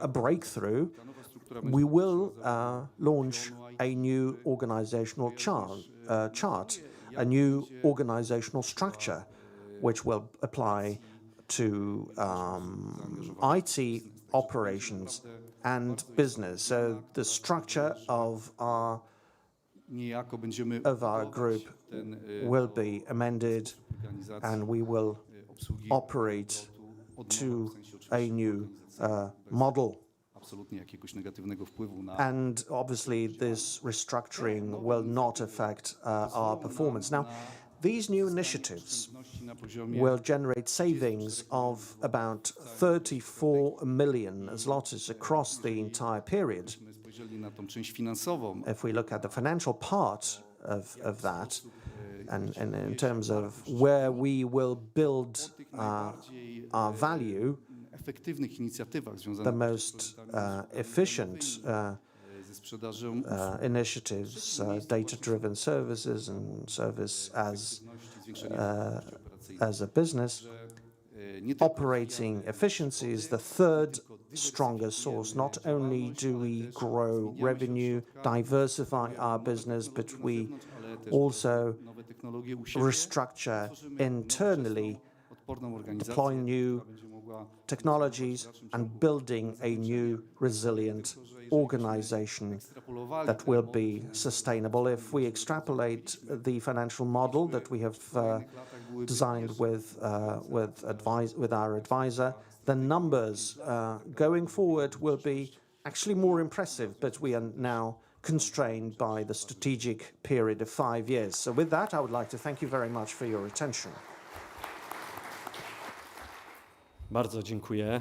breakthrough, we will launch a new organizational chart, a new organizational structure, which will apply to IT operations and business. So the structure of our group will be amended, and we will operate to a new model. And obviously, this restructuring will not affect our performance. Now, these new initiatives will generate savings of about 34 million zlotys across the entire period. If we look at the financial part of that, and in terms of where we will build our value, the most efficient initiatives, data-driven services and service as a business, operating efficiency is the third strongest source. Not only do we grow revenue, diversify our business, but we also restructure internally, deploy new technologies and building a new resilient organization that will be sustainable. If we extrapolate the financial model that we have designed with our advisor, the numbers going forward will be actually more impressive, but we are now constrained by the strategic period of 5 years. So with that, I would like to thank you very much for your attention. Bardzo dziękuję.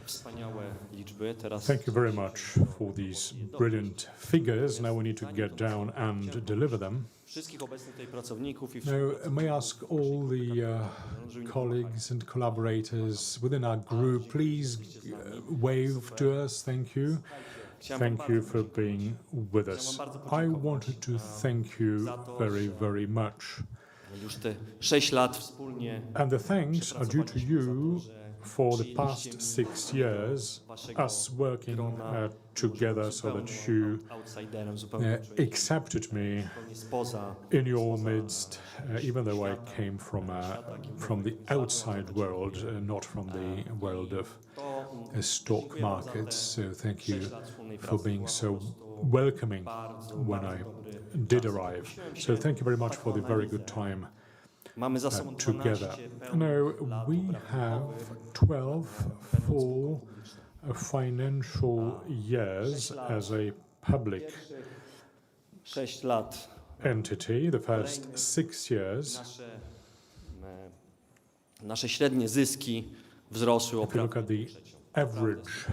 Wspaniałe liczby. Teraz Thank you very much for these brilliant figures. Now we need to get down and deliver them. wszystkich obecnych tutaj pracowników i Now, may I ask all the colleagues and collaborators within our group, please wave to us. Thank you. Thank you for being with us. I wanted to thank you very, very much. już te 6 lat wspólnie And the thanks are due to you for the past 6 years, us working together so that you outsiderem zupełnie accepted me spoza in your midst, even though I came from the outside world, not from the world of stock markets. So thank you for being so welcoming when I did arrive. So thank you very much for the very good time mamy za sobą together. 12 No, we have 12 full financial years as a public 6 lat entity. The first 6 years, nasze średnie zyski wzrosły o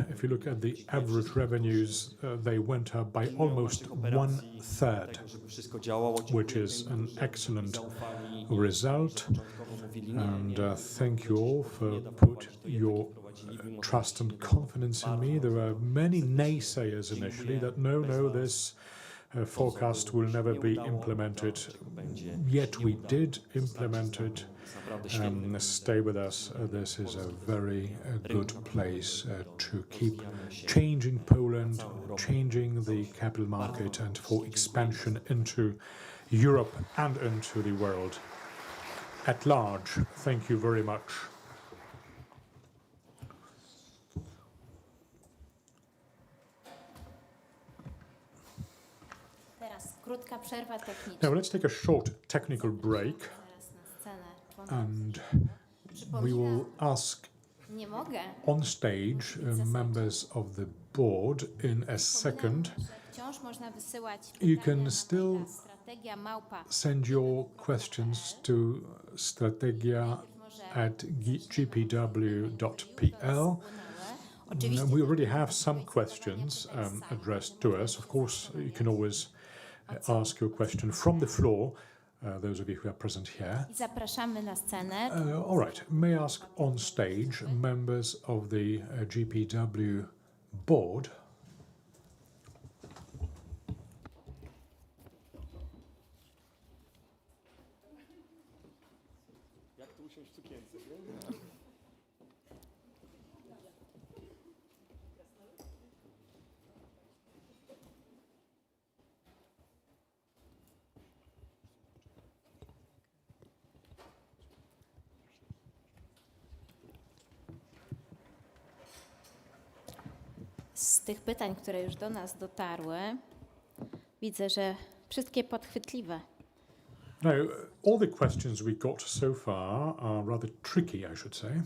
if you look at the average revenues, they went up by almost 1/3, wszystko działało which is an excellent result. And thank you all for put your trust and confidence in me. There were many naysayers initially that no, this forecast will never be implemented. Yet we did implement it. Stay with us. This is a very good place to keep changing Poland, changing the capital market, and for expansion into Europe and into the world at large. Thank you very much. Teraz krótka przerwa techniczna. Now let's take a short technical break, Zaraz na scenę członków. and we will ask Nie mogę. on stage members of the board in a second. Przypominam, że wciąż można wysyłać You pytania can na still maila strategia@gpw.pl. send your questions to strategia@gpw.pl. We already have some questions addressed to us. Of course, you can always ask your question from the floor, those of you who are present here. I zapraszamy na scenę. All right, may I ask on stage members of the GPW board. Z tych pytań, które już do nas dotarły, widzę, że wszystkie podchwytliwe. Now, all the questions we got so far are rather tricky, I should say.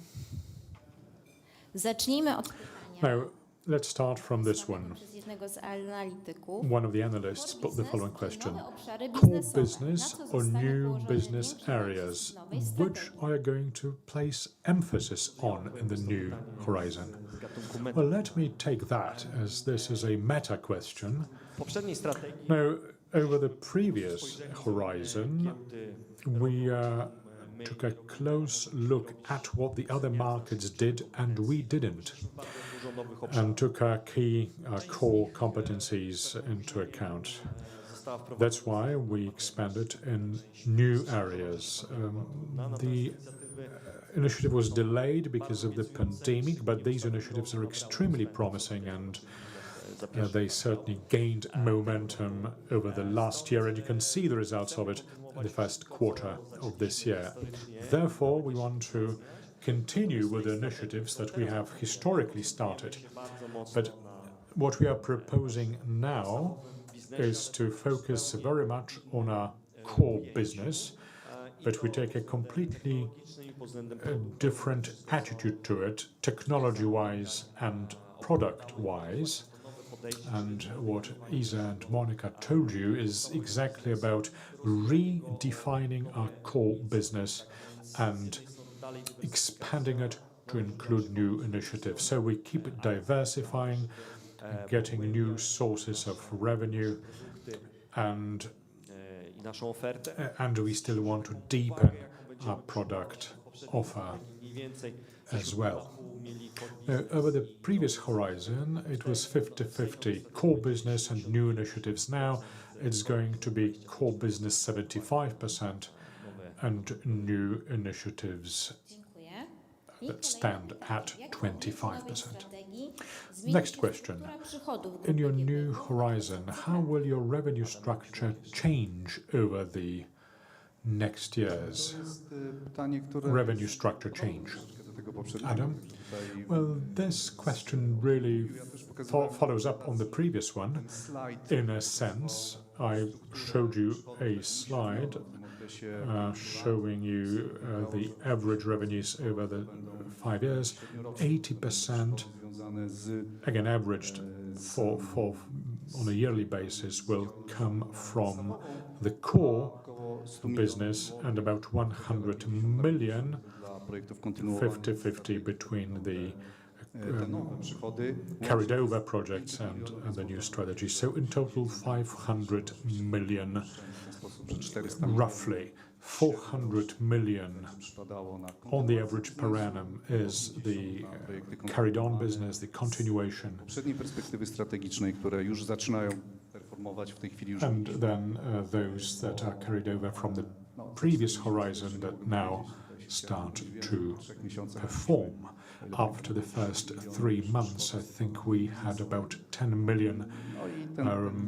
Zacznijmy od pytania. Now, let's start from this one. Przez jednego z analityków. One of the analysts put the following question. Nowe obszary Core biznesowe. business Na co or zostanie new położony business większy areas? nacisk nowej Which strategii? are you going to place emphasis on in the new horizon? Well, let me take that as this is a meta question. w poprzedniej strategii Now, over the previous horizon, we took a close look at what the other markets did and we didn't, dużo nowych obszarów and took our key, core competencies into account. została wprowadzona. That's why we expanded in new areas. The initiative was delayed because of the pandemic, but these initiatives are extremely promising, and they certainly gained momentum over the last year, and you can see the results of it in the first quarter of this year. Therefore, we want to continue with the initiatives that we have historically started. But what we are proposing now is to focus very much on our core business, but we take a completely different attitude to it, technology-wise and product-wise. And what Isa and Monica told you is exactly about redefining our core business and expanding it to include new initiatives. So we keep diversifying, getting new sources of revenue, and we still want to deepen our product offer as well. Over the previous horizon, it was 50-50 core business and new initiatives. Now it's going to be core business 75% and new initiatives that stand at 25%. Next question. In your new horizon, how will your revenue structure change over the next years? Revenue structure change. Adam? Well, this question really follows up on the previous one. In a sense, I showed you a slide showing you the average revenues over the 5 years. 80%, again averaged for on a yearly basis, will come from the core business, and about 100 million, 50-50 between the carried over projects and the new strategy. So in total 500 million, roughly 400 million on the average per annum is the carried on business, the continuation. And then those that are carried over from the previous horizon that now start to perform. After the first 3 months, I think we had about 10 million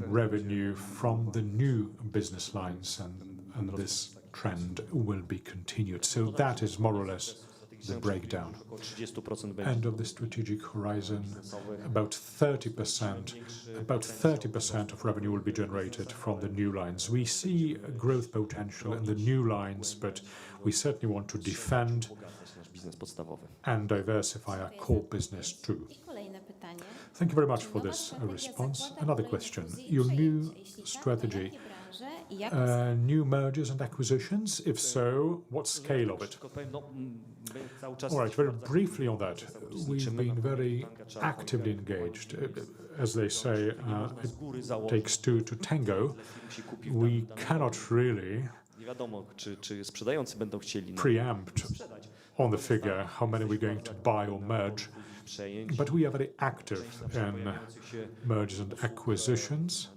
revenue from the new business lines, and this trend will be continued. So that is more or less the breakdown. End of the strategic horizon, about 30% of revenue will be generated from the new lines. We see growth potential in the new lines, but we certainly want to defend and diversify our core business too. Thank you very much for this response. Another question. Your new strategy, new mergers and acquisitions? If so, what scale of it? All right, very briefly on that. We've been very actively engaged. As they say, it takes two to tango. We cannot really preempt on the figure how many we're going to buy or merge, but we are very active in mergers and acquisitions.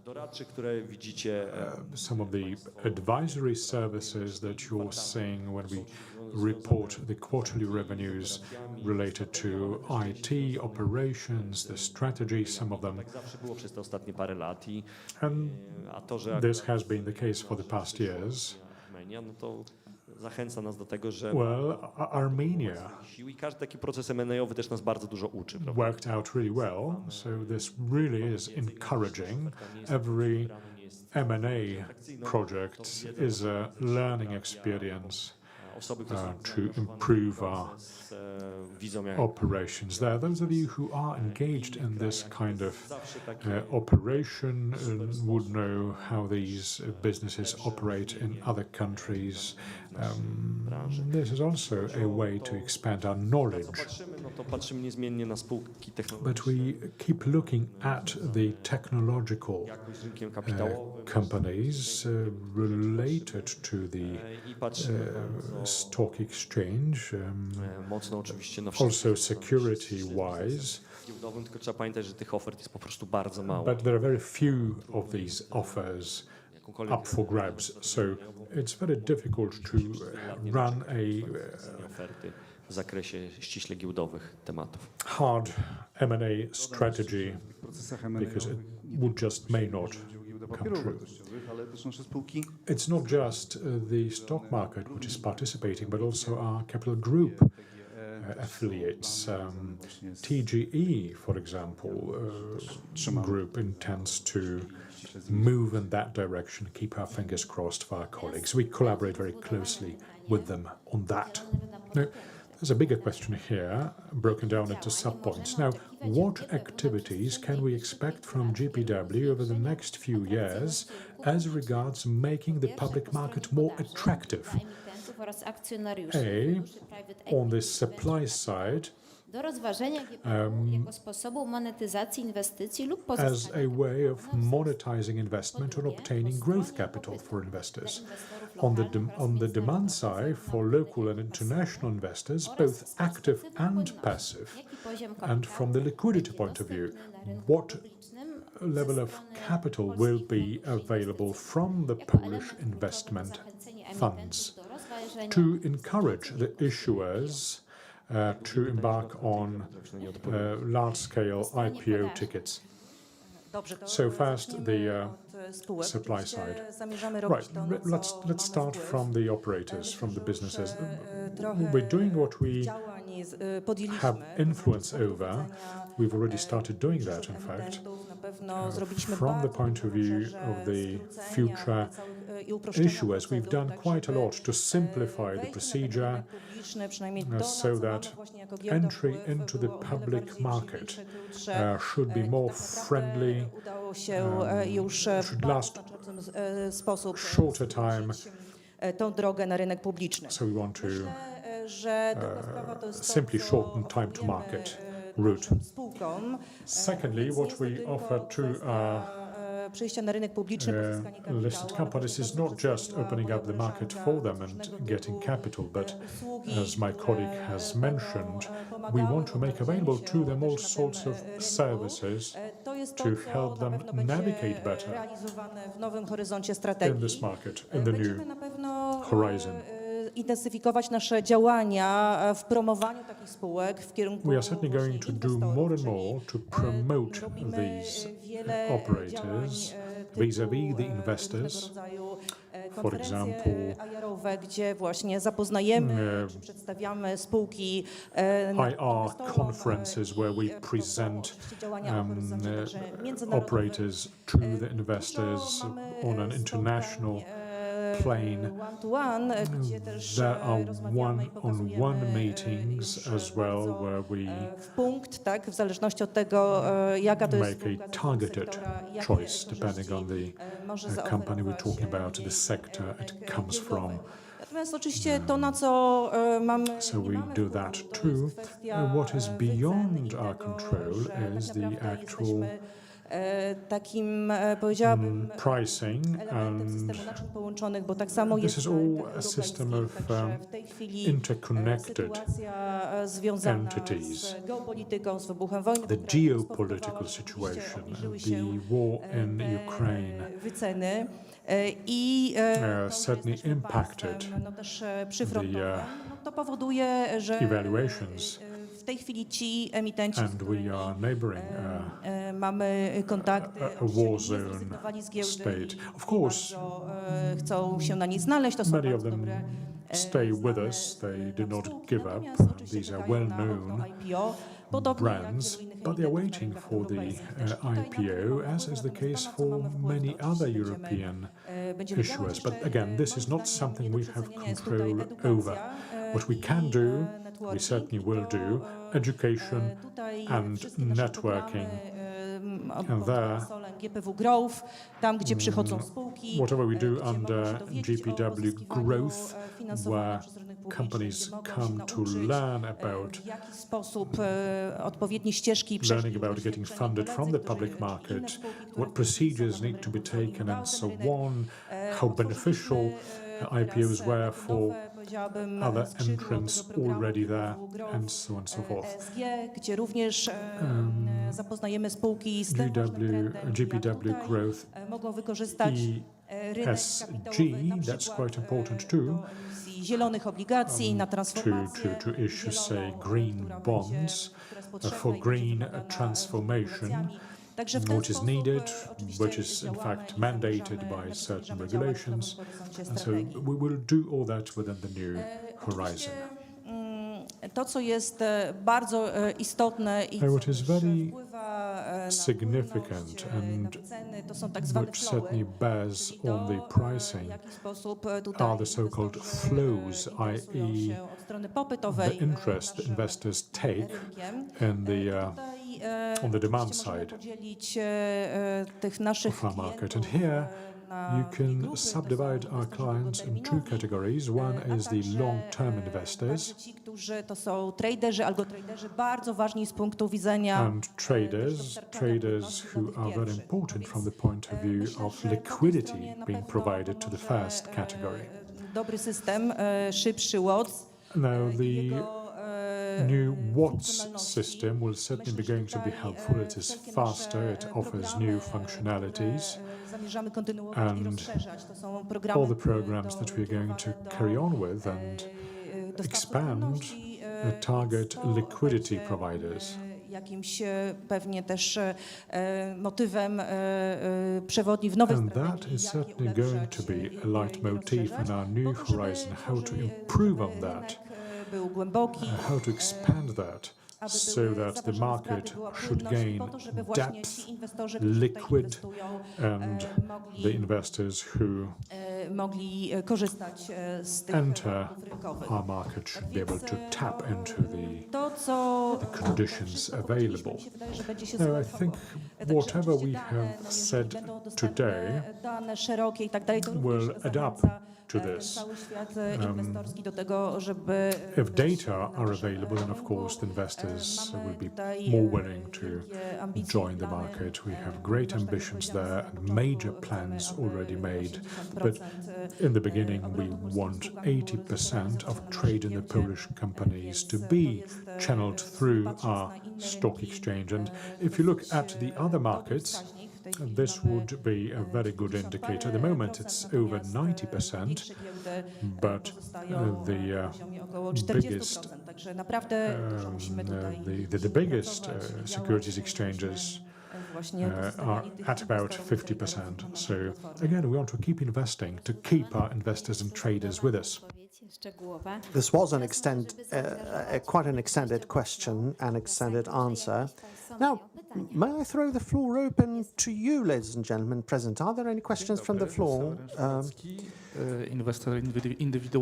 Some of the advisory services that you're seeing when we report the quarterly revenues related to IT operations, the strategy, some of them. And this has been the case for the past years. Well, Armenia worked out really well, so this really is encouraging. Every M&A project is a learning experience to improve our operations there. Those of you who are engaged in this kind of operation would know how these businesses operate in other countries. This is also a way to expand our knowledge. But we keep looking at the technological companies related to the stock exchange, also security-wise. But there are very few of these offers up for grabs, so it's very difficult to run a hard M&A strategy because it would just may not come true. It's not just the stock market which is participating, but also our capital group affiliates. TGE, for example, group intends to move in that direction. Keep our fingers crossed for our colleagues. We collaborate very closely with them on that. Now, there's a bigger question here, broken down into sub-points. Now, what activities can we expect from GPW over the next few years as regards making the public market more attractive? A, on the supply side, do rozważenia jako sposobu monetyzacji inwestycji lub as a way of monetizing investment or obtaining growth capital for investors. On the demand side, for local and international investors, both active and passive, and from the liquidity point of view, what level of capital will be available from the Polish investment funds to encourage the issuers to embark on large-scale IPO tickets. So first, the supply side. Right, let's start from the operators, from the businesses. We're doing what we have influence over. We've already started doing that, in fact. From the point of view of the future issuers, we've done quite a lot to simplify the procedure so that entry into the public market should be more friendly, should last shorter time. So we want to simply shorten time to market route. Secondly, what we offer to our listed companies is not just opening up the market for them and getting capital, but as my colleague has mentioned, we want to make available to them all sorts of services to help them navigate better in this market, in the new horizon. Intensyfikować nasze działania w promowaniu takich spółek w kierunku We are certainly going to do more and more to promote these operators vis-à-vis the investors. For example, gdzie właśnie zapoznajemy, czy przedstawiamy spółki IR conferences where we present operators to the investors on an international plane. There are one-on-one meetings as well where we w zależności od tego, jaka to jest make a targeted choice depending on the company we're talking about, the sector it comes from. Natomiast oczywiście to, na co mamy... So we do that too. What is beyond our control is the actual takim, powiedziałabym, pricing, and połączonych, bo tak samo this is all a system of interconnected entities. z geopolityką, z wybuchem wojny, The geopolitical situation, the war in Ukraine, wyceny i certainly impacted to powoduje, że evaluations. W tej chwili ci emitenci, and we are neighboring mamy kontakty, a war zone state. Of course, chcą się na niej znaleźć, to są many of bardzo them dobre stay with us. They do not give up. These are well-known brands, but they are waiting for the IPO, as is the case for many other European issuers. But again, this is not something we have control over. What we can do, we certainly will do, education and networking. And there, whatever we do under GPW growth, where companies come to learn about learning about getting funded from the public market, what procedures need to be taken and so on, how beneficial IPOs were for other entrants already there, and so on and so forth. Gdzie również zapoznajemy spółki z GPW growth, mogą wykorzystać ESG, that's quite important too, zielonych obligacji na transformację, to issue, say, green bonds for green transformation, which is needed, which is in fact mandated by certain regulations. And so we will do all that within the new horizon. To, co jest bardzo istotne i What is co też very wpływa na significant płynność, and na ceny, to są tak zwane which certainly flowy, bears czyli on the to, w pricing jaki sposób tutaj are the so-called flows, interesują i.e. się od strony the popytowej interest that naszym investors take rynkiem. in the Tutaj on the demand oczywiście możemy side podzielić tych naszych of our market. And klientów here na you dwie can grupy. To są subdivide our inwestorzy clients in two długoterminowi, categories. One a is the także long-term investors także ci, którzy to są traderzy, algotraderzy, bardzo ważni z punktu widzenia and traders who are very important from the point of view of liquidity being provided to the first category. Dobry system, szybszy WOTS. Now, the Jego new WATS funkcjonalności. system will certainly be going to be helpful. It is Wszelkie faster, it nasze offers programy, new functionalities, które zamierzamy kontynuować i and rozszerzać. To są programy all the programs that we are going to carry on with and expand target liquidity providers. Jakimś pewnie też motywem przewodni w nowej And that strategii, is jak certainly je going ulepszać to be i a leitmotif rozszerzać, in our new po to, żeby horizon, how to żeby improve on rynek that, był głęboki, how to expand that, aby so były that the zaważone market straty, była should płynność, gain po to, żeby właśnie depth, ci inwestorzy, którzy tutaj liquid, inwestują, and mogli the investors who mogli korzystać z tych enter rynków rynkowych. our market should be able to tap into To, co conditions available. mi się wydaje, że będzie się No, I złapał. think Także whatever oczywiście we dane, have jeżeli said będą dostępne today dane szerokie i tak dalej, to również will add up zachęca to ten this. cały świat inwestorski do tego, żeby If data are available, then of course the investors will be more willing to join the market. We have great ambitions there and major plans already made. But in the beginning, we want 80% of trade in the Polish companies to be channeled through our stock exchange. And if you look at the other markets, this would be a very good indicator. At the moment, it's over 90%, but the biggest securities exchanges are at about 50%. So again, we want to keep investing, to keep our investors and traders with us. This was quite an extended question and extended answer. Now, may I throw the floor open to you, ladies and gentlemen present? Are there any questions from the floor?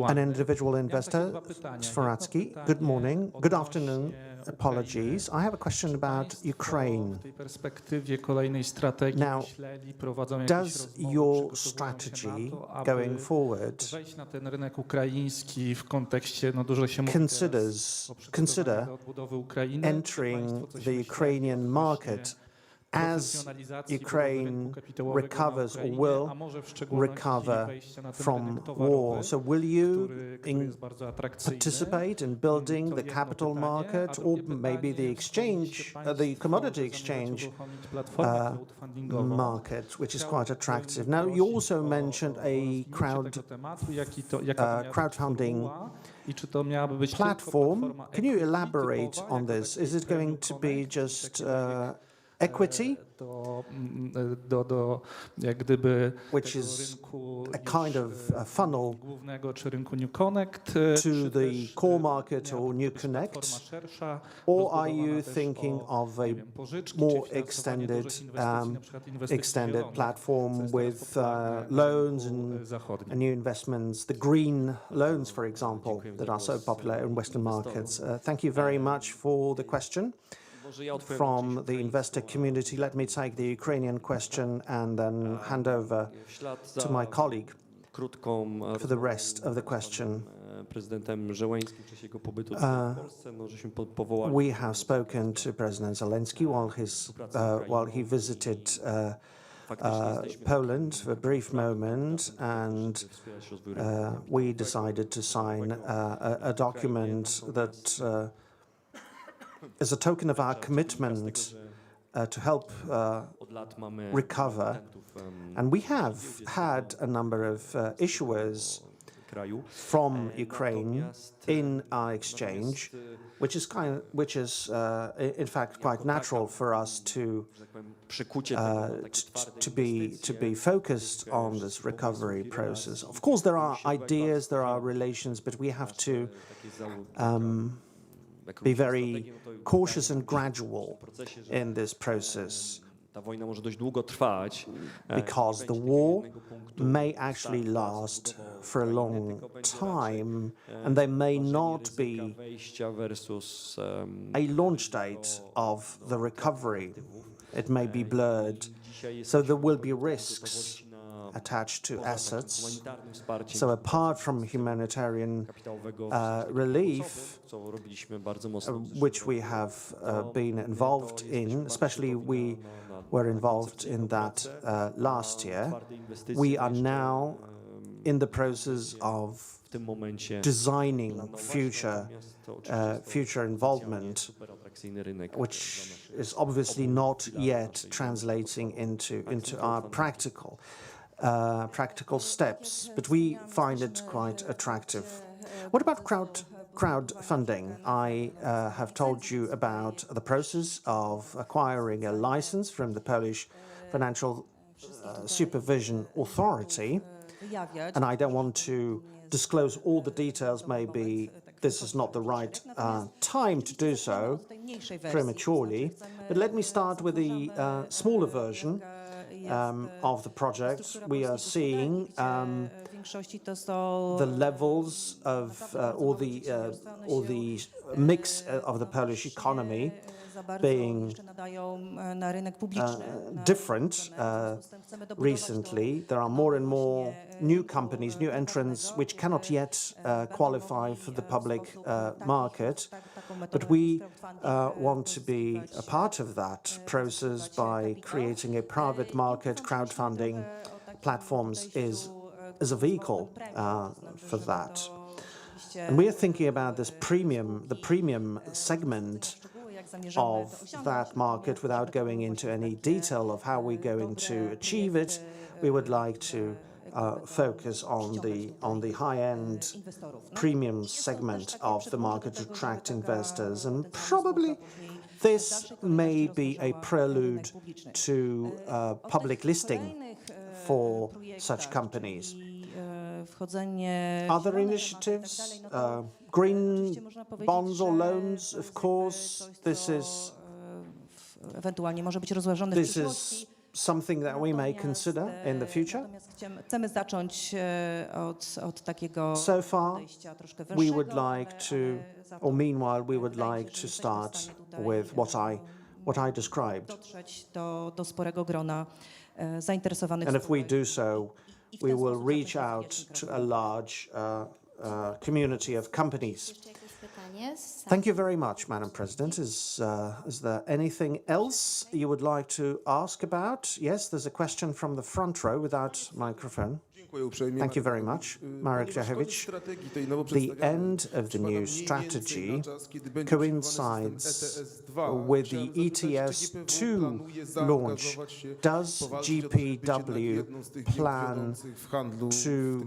An individual investor, Sforacki. Good morning, good afternoon. Apologies. I have a question about Ukraine. Now, does your strategy going forward consider entering the Ukrainian market as Ukraine recovers or will recover from war? So will you participate in building the capital market or maybe the exchange, the commodity exchange market, which is quite attractive? Now, you also mentioned a crowdfunding platform. Can you elaborate on this? Is it going to be just equity, which is a kind of a funnel to the core market or New Connect, or are you thinking of a more extended platform with loans and new investments, the green loans, for example, that are so popular in Western markets? Thank you very much for the question. From the investor community, let me take the Ukrainian question and then hand over to my colleague for the rest of the question. We have spoken to President Zelensky while he visited Poland for a brief moment, and we decided to sign a document that as a token of our commitment to help recover. And we have had a number of issuers from Ukraine in our exchange, which is in fact quite natural for us to be focused on this recovery process. Of course, there are ideas, there are relations, but we have to be very cautious and gradual in this process, ta wojna może dość długo trwać, because the war may actually last for a long time, and there may not be wejścia versus a launch date of the recovery. It may be blurred, so there will be risks attached to assets. So apart from humanitarian relief, which we have been involved in, especially we were involved in that last year, we are now in the process of designing future involvement, which is obviously not yet translating into our practical steps, but we find it quite attractive. What about crowdfunding? I have told you about the process of acquiring a license from the Polish Financial Supervision Authority, and I don't want to disclose all the details. Maybe this is not the right time to do so prematurely, but let me start with the smaller version of the project. We are seeing the levels of all the mix of the Polish economy being different recently. There are more and more new companies, new entrants, which cannot yet qualify for the public market. But we want to be a part of that process by creating a private market. Crowdfunding platforms is a vehicle for that. And we are thinking about the premium segment of that market without going into any detail of how we're going to achieve it. We would like to focus on the high-end premium segment of the market to attract investors, and probably this may be a prelude to public listing for such companies. Other initiatives, green bonds or loans, of course, this is something that we may consider in the future. So far, we would like to, or meanwhile, we would like to start with what I described. And if we do so, we will reach out to a large community of companies. Thank you very much, Madam President. Is there anything else you would like to ask about? Yes, there's a question from the front row without microphone. Thank you very much, Marek Jachewicz. The end of the new strategy coincides with the ETS2 launch. Does GPW plan to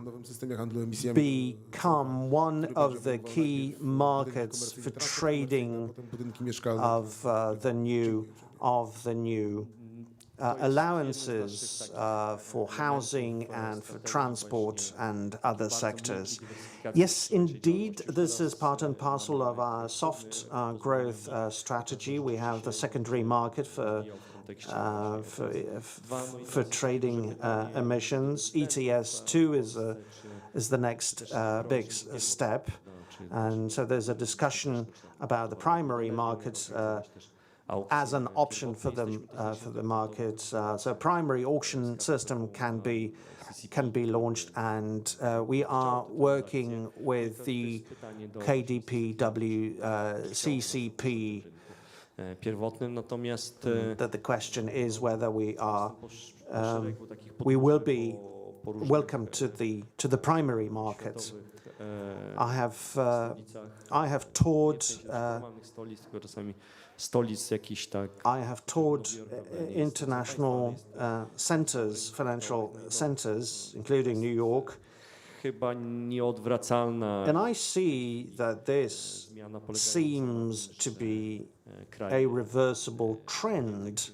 become one of the key markets for trading of the new allowances for housing and for transport and other sectors? Yes, indeed, this is part and parcel of our soft growth strategy. We have the secondary market for trading emissions. ETS2 is the next big step, and so there's a discussion about the primary market as an option for the market. So primary auction system can be launched, and we are working with the KDPW CCP. That the question is whether we will be welcome to the primary market. I have toured international centers, financial centers, including New York, and I see that this seems to be a reversible trend.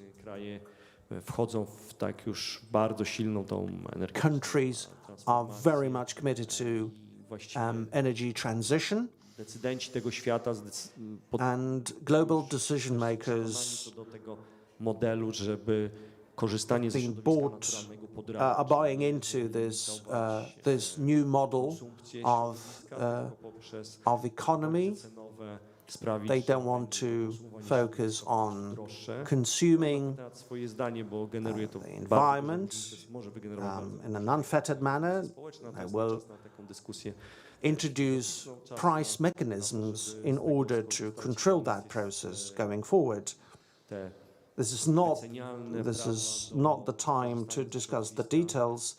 Countries are very much committed to energy transition, decydenci tego świata and global decision makers do tego modelu, żeby korzystanie ze being środowiska bought naturalnego pod are buying into this new model of economy. They don't want to focus on consuming the environment in an unfettered manner. They will introduce price mechanisms in order to control that process going forward. This is not the time to discuss the details,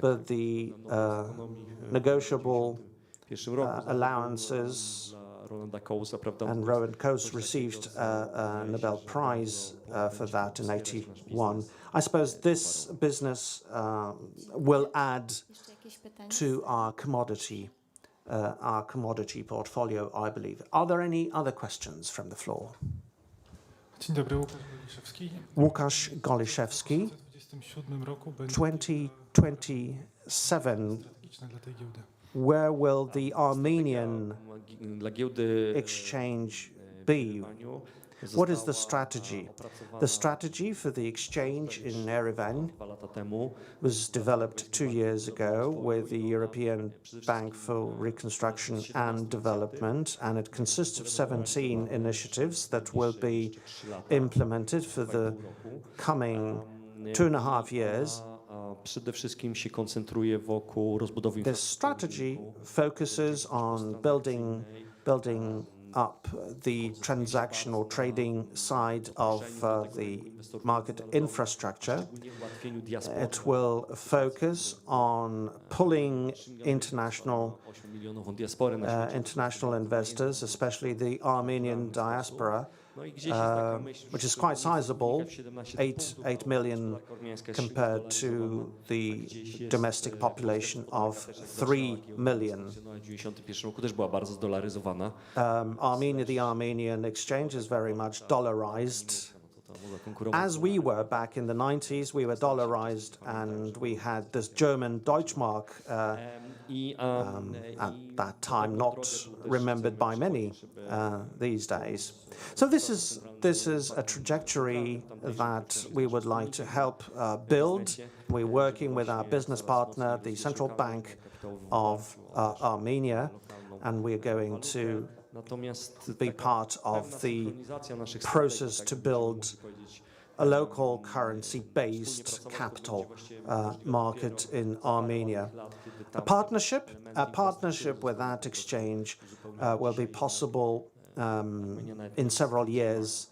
but the negotiable allowances, and Roland Coase received a Nobel Prize for that in '81. I suppose this business will add Jeszcze jakieś pytania? to our commodity portfolio, I believe. Are there any other questions from the floor? Dzień dobry, Łukasz Goliszewski. Łukasz Goliszewski, W 2027 roku będzie 2027, strategiczne dla tej giełdy. where will the Armenian dla giełdy exchange be? What is the strategy? The strategy for the exchange in Yerevan 2 lata temu was developed 2 years ago with the European Bank for Reconstruction and Development, and it consists of 17 initiatives that will be implemented for the coming 2.5 years. Przede wszystkim się koncentruje wokół rozbudowy This strategy focuses on building up the transaction or trading side of the market infrastructure. It will focus on pulling international investors, especially the Armenian diaspora, which is quite sizable, 8 million compared to the domestic population of 3 million. Armenia, the Armenian exchange is very much dollarized. As we were back in the 90s, we were dollarized, and we had this German Deutschmark at that time, not remembered by many these days. So this is a trajectory that we would like to help build. We're working with our business partner, the Central Bank of Armenia, and we're going to be part of the process to build a local currency-based capital market in Armenia. A partnership with that exchange will be possible in several years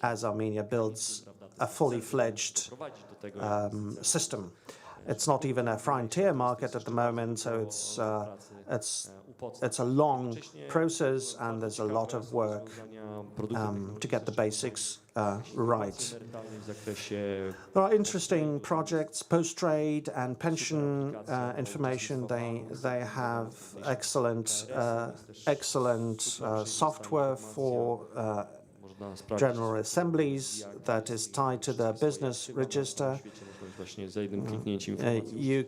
as Armenia builds a fully fledged system. It's not even a frontier market at the moment, so it's a long process, and there's a lot of work to get the basics right. There are interesting projects, post-trade and pension information. They have excellent software for general assemblies that is tied to the business register. You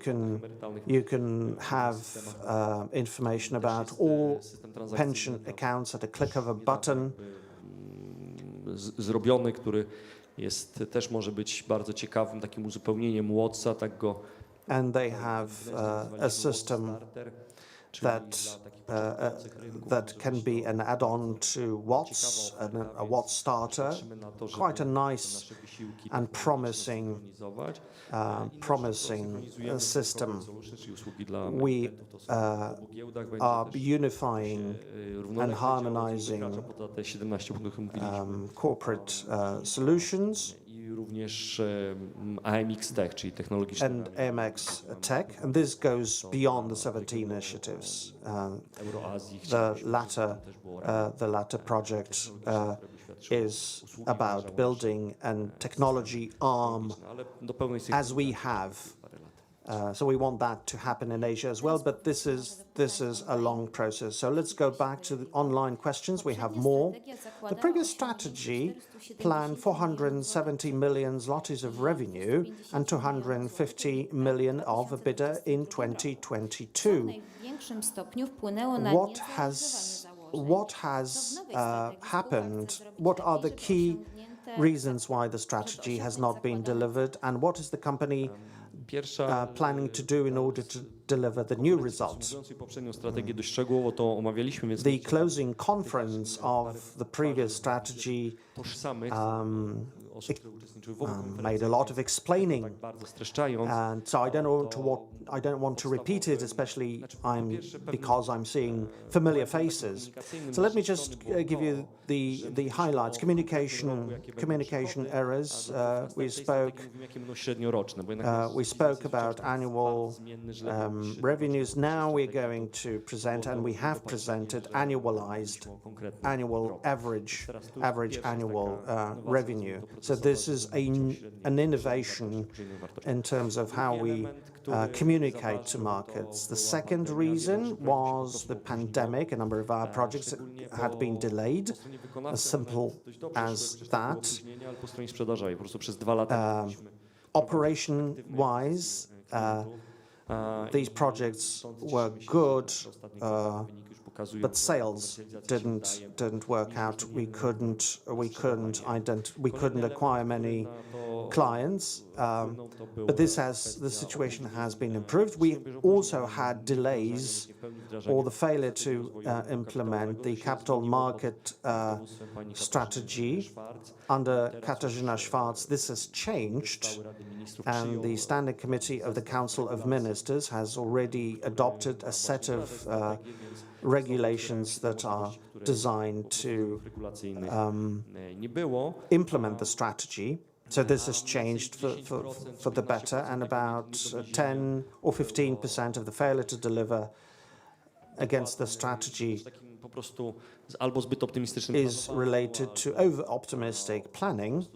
can have information about all pension accounts at a click of a button. Zrobiony, który jest też może być bardzo ciekawym takim uzupełnieniem Watsa, tak go. And they have a system that can be an add-on to Watts, a Watts starter. Quite a nice and promising system. We are unifying and harmonizing corporate solutions and AMX Tech, and this goes beyond the 17 initiatives. The latter project is about building a technology arm, as we have So we want that to happen in Asia as well, but this is a long process. So let's go back to the online questions. We have more. The previous strategy planned 470 million zlotys of revenue and 250 million of EBITDA in 2022. What has happened? What are the key reasons why the strategy has not been delivered, and what is the company planning to do in order to deliver the new results? The closing conference of the previous strategy made a lot of explaining, and so I don't want to repeat it, especially because I'm seeing familiar faces. So let me just give you the highlights. Communication errors. We spoke about annual revenues. Now we're going to present, and we have presented, annual average annual revenue. So this is an innovation in terms of how we communicate to markets. The second reason was the pandemic. A number of our projects had been delayed, as simple as that. Operation-wise, these projects were good, but sales didn't work out. We couldn't acquire many clients, but the situation has been improved. We also had delays or the failure to implement the capital market strategy under Katarzyna Szwarc. This has changed, and the Standing Committee of the Council of Ministers has already adopted a set of regulations that are designed to implement the strategy. So this has changed for the better, and about 10 or 15% of the failure to deliver against the strategy is related to over-optimistic planning.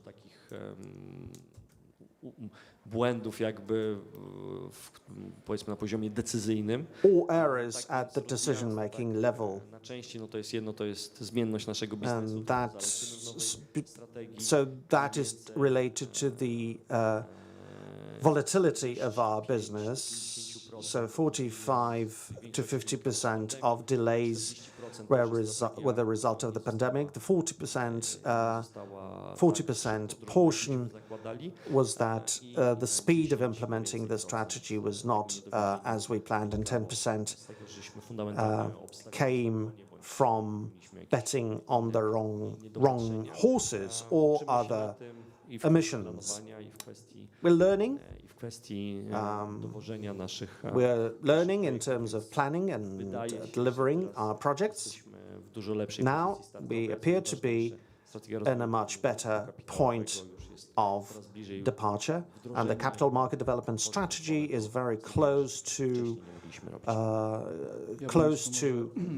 Błędów jakby powiedzmy na poziomie decyzyjnym. All errors at the decision-making level. Na części to jest zmienność naszego biznesu. So that is related to the volatility of our business. So 45 to 50% of delays were the result of the pandemic. The 40% portion was that the speed of implementing the strategy was not as we planned, and 10% came from betting on the wrong horses or other emissions. We're learning. We're learning in terms of planning and delivering our projects. Now we appear to be in a much better point of departure, and the capital market development strategy is very close to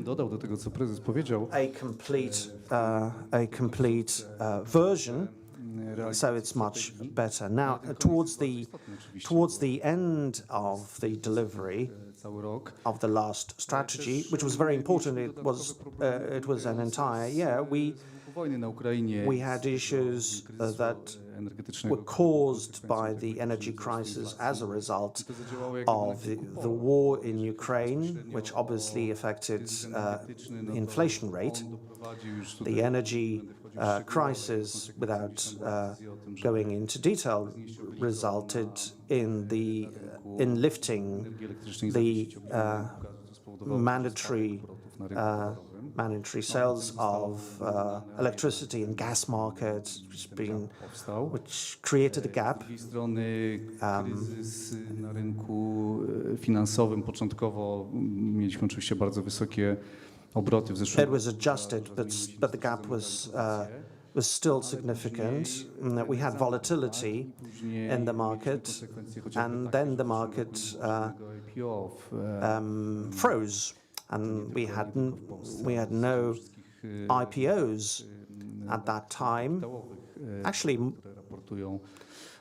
Dodał do tego, co prezes powiedział, a complete version. So it's much better. Now, towards the end of the delivery of the last strategy, which was very important, it was an entire year, we had issues that were caused by the energy crisis as a result of the war in Ukraine, which obviously affected inflation rate. The energy crisis, without going into detail, resulted in lifting the mandatory sales of electricity and gas markets, which created a gap. Kryzys na rynku finansowym. Początkowo mieliśmy oczywiście bardzo wysokie obroty w zeszłym roku. It was adjusted, but the gap was still significant. We had volatility in the market, and then the market froze, and we had no IPOs at that time. Actually, raportują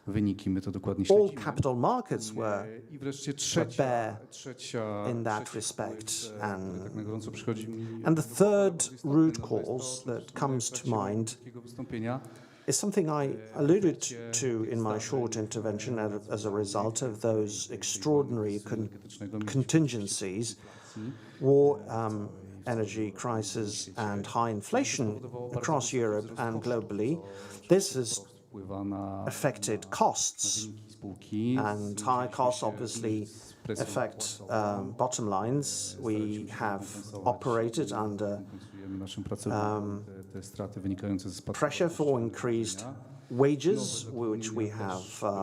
wyniki, my to dokładnie All śledzimy. capital markets were I wreszcie bare trzecia in that trzeci respect. punkt, który tak na gorąco przychodzi mi And the third root to jest cause to, that że comes w to trakcie mojego mind krótkiego wystąpienia is something I alluded to in my short intervention as a result of those extraordinary contingencies, war, energy crisis, and high inflation across Europe and globally. This has wpływa na affected costs, wyniki spółki. and high costs obviously affect bottom lines. We have operated under Kompensujemy naszym pracownikom te straty wynikające ze spadku pressure for increased wages, which we have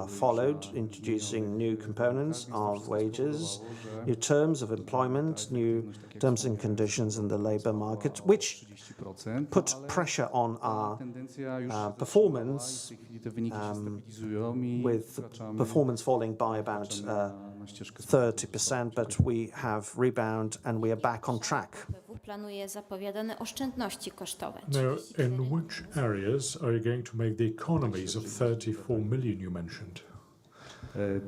followed, introducing new components of wages, new terms of employment, new terms and conditions in the labor market, which 30%, put ale pressure on our tendencja już performance, w tej chwili te wyniki się stabilizują i with wkraczamy performance falling by about na ścieżkę 30%, but we have rebound and we are back on track. GPW planuje zapowiadane oszczędności kosztowe. Now, in which areas are you going to make the economies of 34 million you mentioned?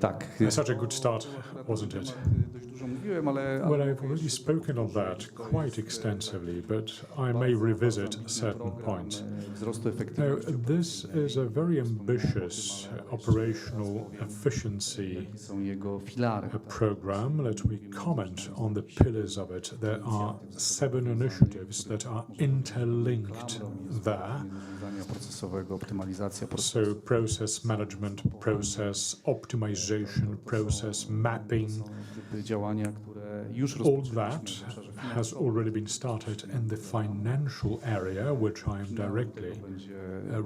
Tak. Such a good start, wasn't it? Dość dużo mówiłem, ale Well, I've already spoken of that quite extensively, but I may revisit certain points. wzrostu Now, efektywności. this is a very ambitious operational efficiency Są jego filary. program. Let me comment on the pillars of it. There are 7 initiatives that are interlinked there. Rozwiązania procesowego, optymalizacja So, process management, process optimization, process mapping, działania, które już all that has already been started in the financial area, which I am directly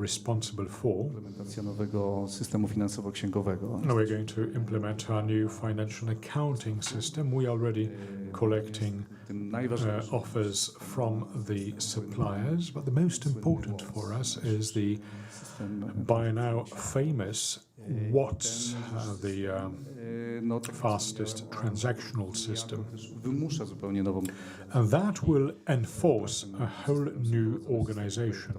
responsible for. implementacja nowego systemu finansowo-księgowego. Now we're going to implement our new financial accounting system. We are already collecting Tym najważniejszym offers from the suppliers, but the most important for us is the by now famous what's the fastest transactional system. wymusza zupełnie nową And that will enforce a whole new organization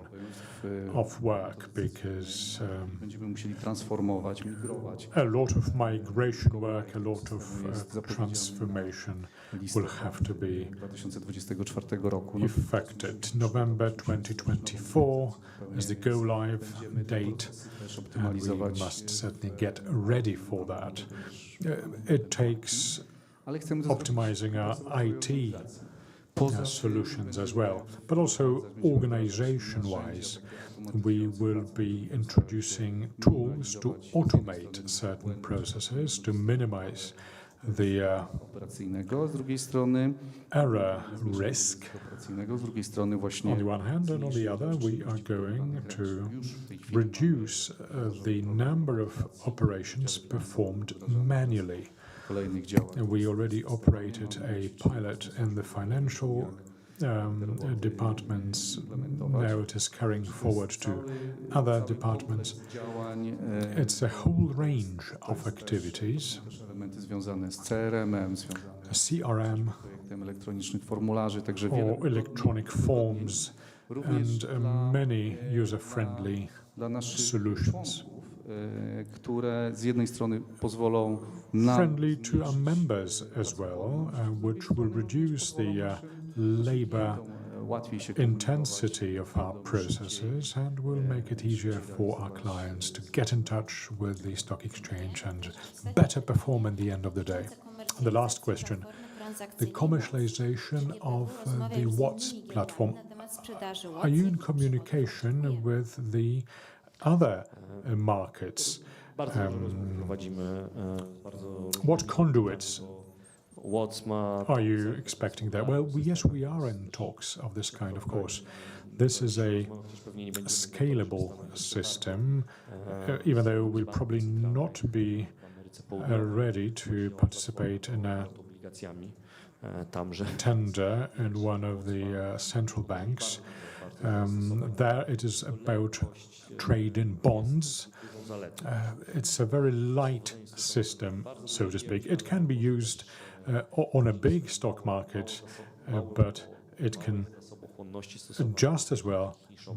of work because będziemy musieli transformować, migrować. a lot of migration work, a lot of transformation will have to be 2024 roku. effected. November 2024 is the go live date, and we must certainly get ready for that. It takes Ale chcemy to optimizing our IT solutions as well, but also organization-wise. We will be introducing tools to automate certain processes to minimize the operacyjnego, z drugiej strony error risk. operacyjnego, z drugiej strony właśnie On the one hand, and on the other, we are going to reduce the number of operations performed manually. kolejnych działań. We already operated a pilot in the financial departments. Now it is carrying forward to other departments. Działań, It's a whole range of activities, elementy związane z CRM-em, związane CRM z projektem elektronicznych formularzy, także wiele or electronic forms, również and many user-friendly dla naszych solutions. członków, które z jednej strony pozwolą na Friendly to our members as well, which will reduce the labor łatwiej się intensity of our processes and will make it easier for our clients to get in touch with the stock exchange and better perform in the end of the day. The last question, the commercialization of the WATS platform. Are you in communication with the other markets? Bardzo dużo rozmów prowadzimy, bardzo What conduits WOTS ma are you expecting there? Well, yes, we are in talks of this kind, of course. This is chociaż pewnie nie będzie scalable system, even though we'll probably not be w Ameryce Południowej ready to participate in a pod obligacjami tamże. tender in one of the central banks. There it is about trade in bonds. It's a very light system, so to speak. It can be used on a big stock market, but it can zdolności stosowania just as well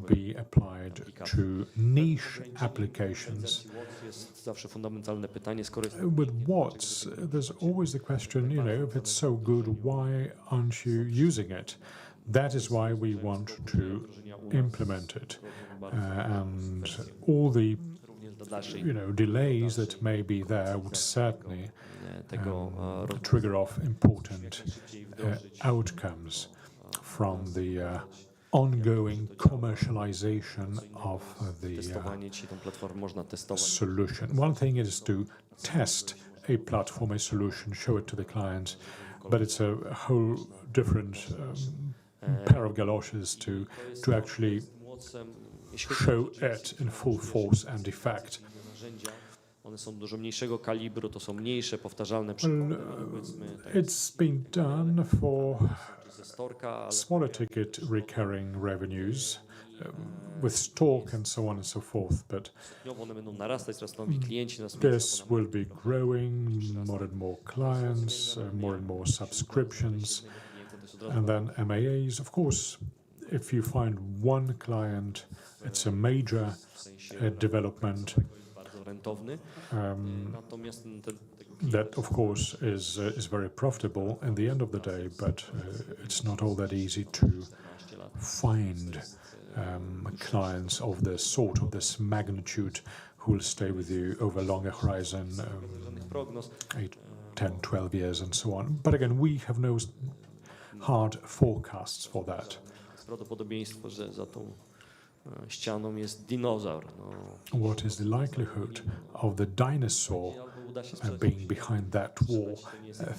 be applied to niche applications. jest zawsze fundamentalne pytanie, skoro jest With WATS, there's always the question, if it's so good, why aren't you using it? That is why we want to implement it. And all the również dla dalszej delays that may be there would certainly tego trigger off important outcomes from the ongoing commercialization of the testowanie. Dzisiaj tą platformę można testować. solution. One thing is to test a platform, a solution, show it to the clients, but it's a whole different pair of galoshes to actually show it in full force and effect. Narzędzia, one są dużo mniejszego kalibru, to są mniejsze, powtarzalne przykłady, powiedzmy, It's been done for ze Storka, ale smaller ticket recurring revenues with stock and so on and so forth, but stopniowo one będą narastać, coraz nowi klienci, coraz więcej this will be growing, more and more clients, more and more subscriptions, and then MAAs. Of course, if you find one client, it's a major development. bardzo rentowny. Natomiast That, of course, is very profitable in the end of the day, but it's not all that easy to find clients of this sort, of this magnitude, who will stay with you over a longer horizon, prognoz 8, 10, 12 years and so on. But again, we have no hard forecasts for that. prawdopodobieństwo, że za tą ścianą jest dinozaur. No, What is the likelihood of the dinosaur albo uda się being behind that wall?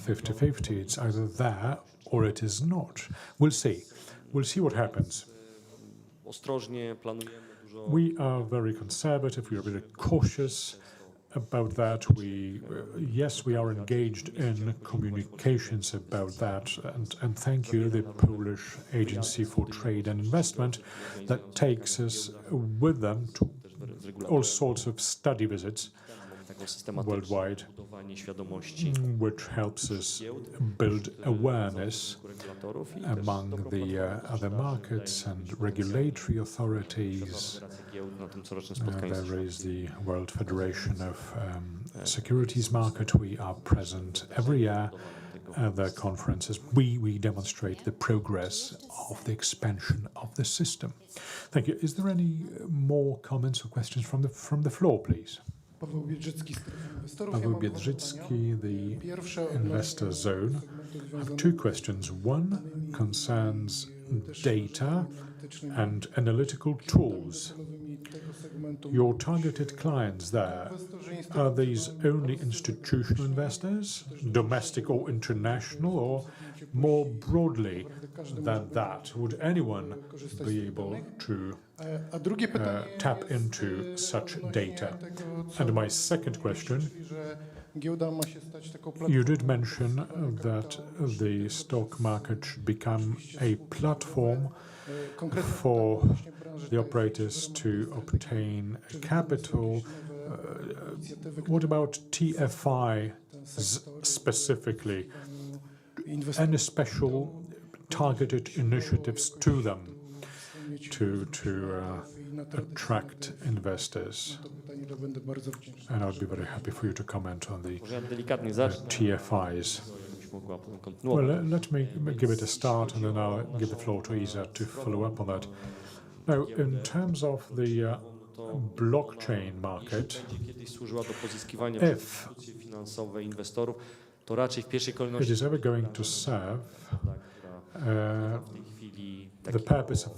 50-50. It's either there or it is not. We'll see. We'll see what happens. ostrożnie planujemy dużo. We are very conservative. We are very cautious about that. Yes, we are engaged in communications about that. And thank you, the Polish Agency for Trade and Investment, that takes us with them to all sorts of study visits Taką systematyczną worldwide, budowanie świadomości which helps us build awareness regulatorów i among the other markets and regulatory authorities. giełd na tym corocznym spotkaniu. There is the World Federation of Securities Market. We are present every year at their conferences. We demonstrate the progress of the expansion of the system. Thank you. Is there any more comments or questions from the floor, please? Paweł Biedrzycki, Strefy Inwestorów. Paweł Biedrzycki, the Investor Zone. I have two questions. One concerns data and analytical tools. Your targeted clients there, are these only institutional investors, domestic or international, or more broadly than that? Would anyone be able to A drugie pytanie tap into such data? And my second question, że giełda ma się stać taką you did mention that the stock market should become a platform for the operators to obtain capital. What about TFI specifically? Any special targeted initiatives to them to attract investors? będę bardzo wdzięczny. And I'd be very happy for you to comment on the Może ja delikatnie zacznę, TFIs. żebyś mogła potem kontynuować. Well, let me give it a start, and then I'll give the floor to Isa to follow up on that. Now, in terms of the blockchain market, Będzie kiedyś służyła do pozyskiwania If- przez instytucje finansowe inwestorów, to raczej w pierwszej it kolejności is ever going to serve która w tej chwili the purpose of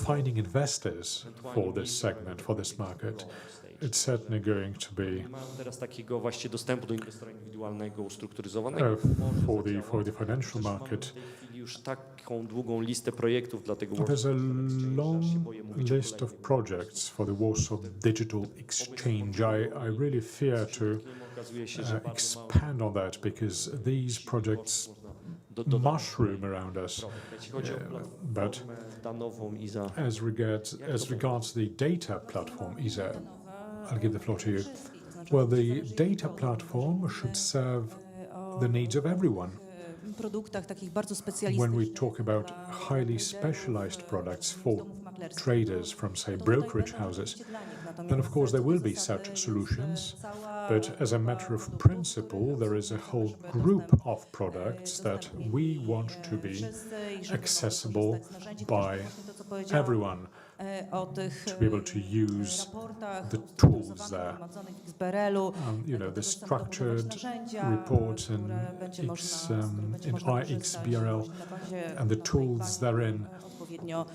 finding investors for this segment, for this market, it's certainly going to be mają teraz takiego właśnie dostępu do inwestora indywidualnego, ustrukturyzowanego. for the financial market. W tej chwili już taką długą listę projektów, dlatego There's a long list of projects for the Warsaw Digital Exchange. I really fear to okazuje się, że expand on that because these projects mushroom around us. jeśli chodzi o But platformę danową i za as regards the data platform, Isa, I'll give the floor to you. Well, the data platform should serve the needs of everyone. produktach takich bardzo When we specjalistycznych talk about dla highly traderów, specialized products for domów maklerskich, traders from, say, to tutaj brokerage będą houses, oczywiście dla nich. Natomiast then of course there co do will be zasady such jest, solutions, cała but as a grupa matter of produktów, principle, których there is a absolutnie whole chcemy, żeby group dostęp, of products that dostępnie we mieli, want to be wszyscy i żeby mogli accessible korzystać z narzędzi, chociażby by właśnie to, co powiedziałam, everyone, o tych to be able to use raportach the tools ustrukturyzowanych, there. gromadzonych w XBRL-u, You know, the chcemy dobudować structured narzędzia, reports in które będzie można, z których będzie in można korzystać IXBRL właśnie na bazie and the na tools tej bazie, therein odpowiednio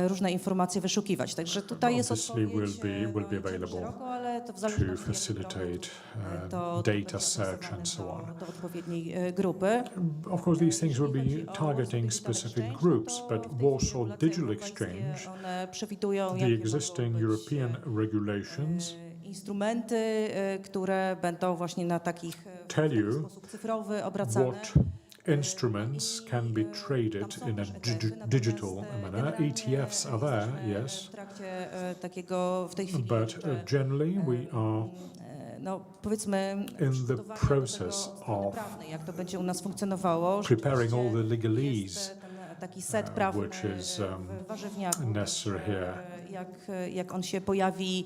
różne informacje wyszukiwać. Także tutaj jest obviously odpowiedź will be idziemy available szeroko, ale to w to zależności facilitate to data będzie search and so adresowane on. do odpowiedniej grupy. Of course, these things will Jeśli chodzi be o targeting Digital specific Exchange, groups, to but w tej chwili Warsaw regulacje Digital europejskie, Exchange, one przewidują, the jakie existing mogą być European regulations instrumenty, które będą właśnie na takich tell w you sposób cyfrowy obracane. what instruments can be traded in a digital manner. ETFs are there, yes, W trakcie takiego w tej chwili but jeszcze, generally we are no powiedzmy in the przygotowania process do tego strony of prawnej, jak to będzie u nas funkcjonowało. preparing all the Rzeczywiście legalese jest ten taki set prawny which is w warzywniaku, necessary here. jak on się pojawi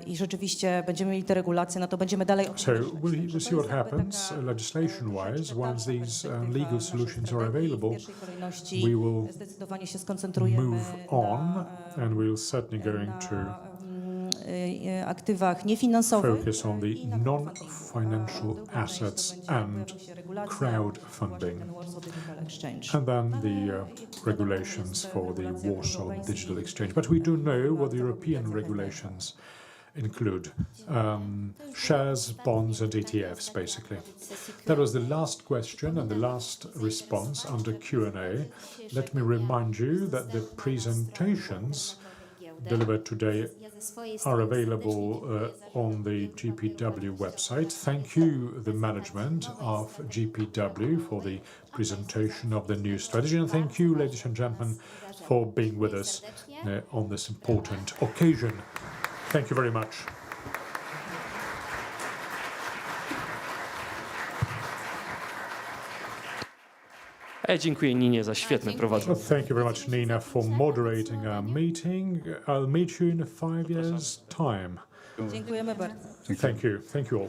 i rzeczywiście będziemy mieli te regulacje, no to będziemy dalej o So tym myśleć. we'll Także to see what jest jakby happens taka, legislation-wise troszeczkę once dalsza these perspektywa legal naszej solutions are strategii. W available. pierwszej kolejności We will zdecydowanie się skoncentrujemy move on, na, and we're certainly going to aktywach niefinansowych focus on the i na non-financial crowdfundingu. Druga część to assets będzie and pojawi się regulacja, crowdfunding. właśnie ten Warsaw Digital Exchange. and then the Ale regulations jest for the regulacja Warsaw europejska. Digital Exchange. But we do know what the European regulations include. Shares, bonds and ETFs, basically. That was the last question and the last response under Q&A. Let me remind you that the presentations delivered today are available on the GPW website. Thank you, the management of GPW, for the presentation of the new strategy, and thank you, ladies and gentlemen, for being with us on this important occasion. Thank you very much. A ja dziękuję Ninie za świetne dziękuję. prowadzenie. Thank you very much, Nina, for moderating our meeting. I'll meet you in 5 years' time. Dziękujemy bardzo. Thank you. Thank you all.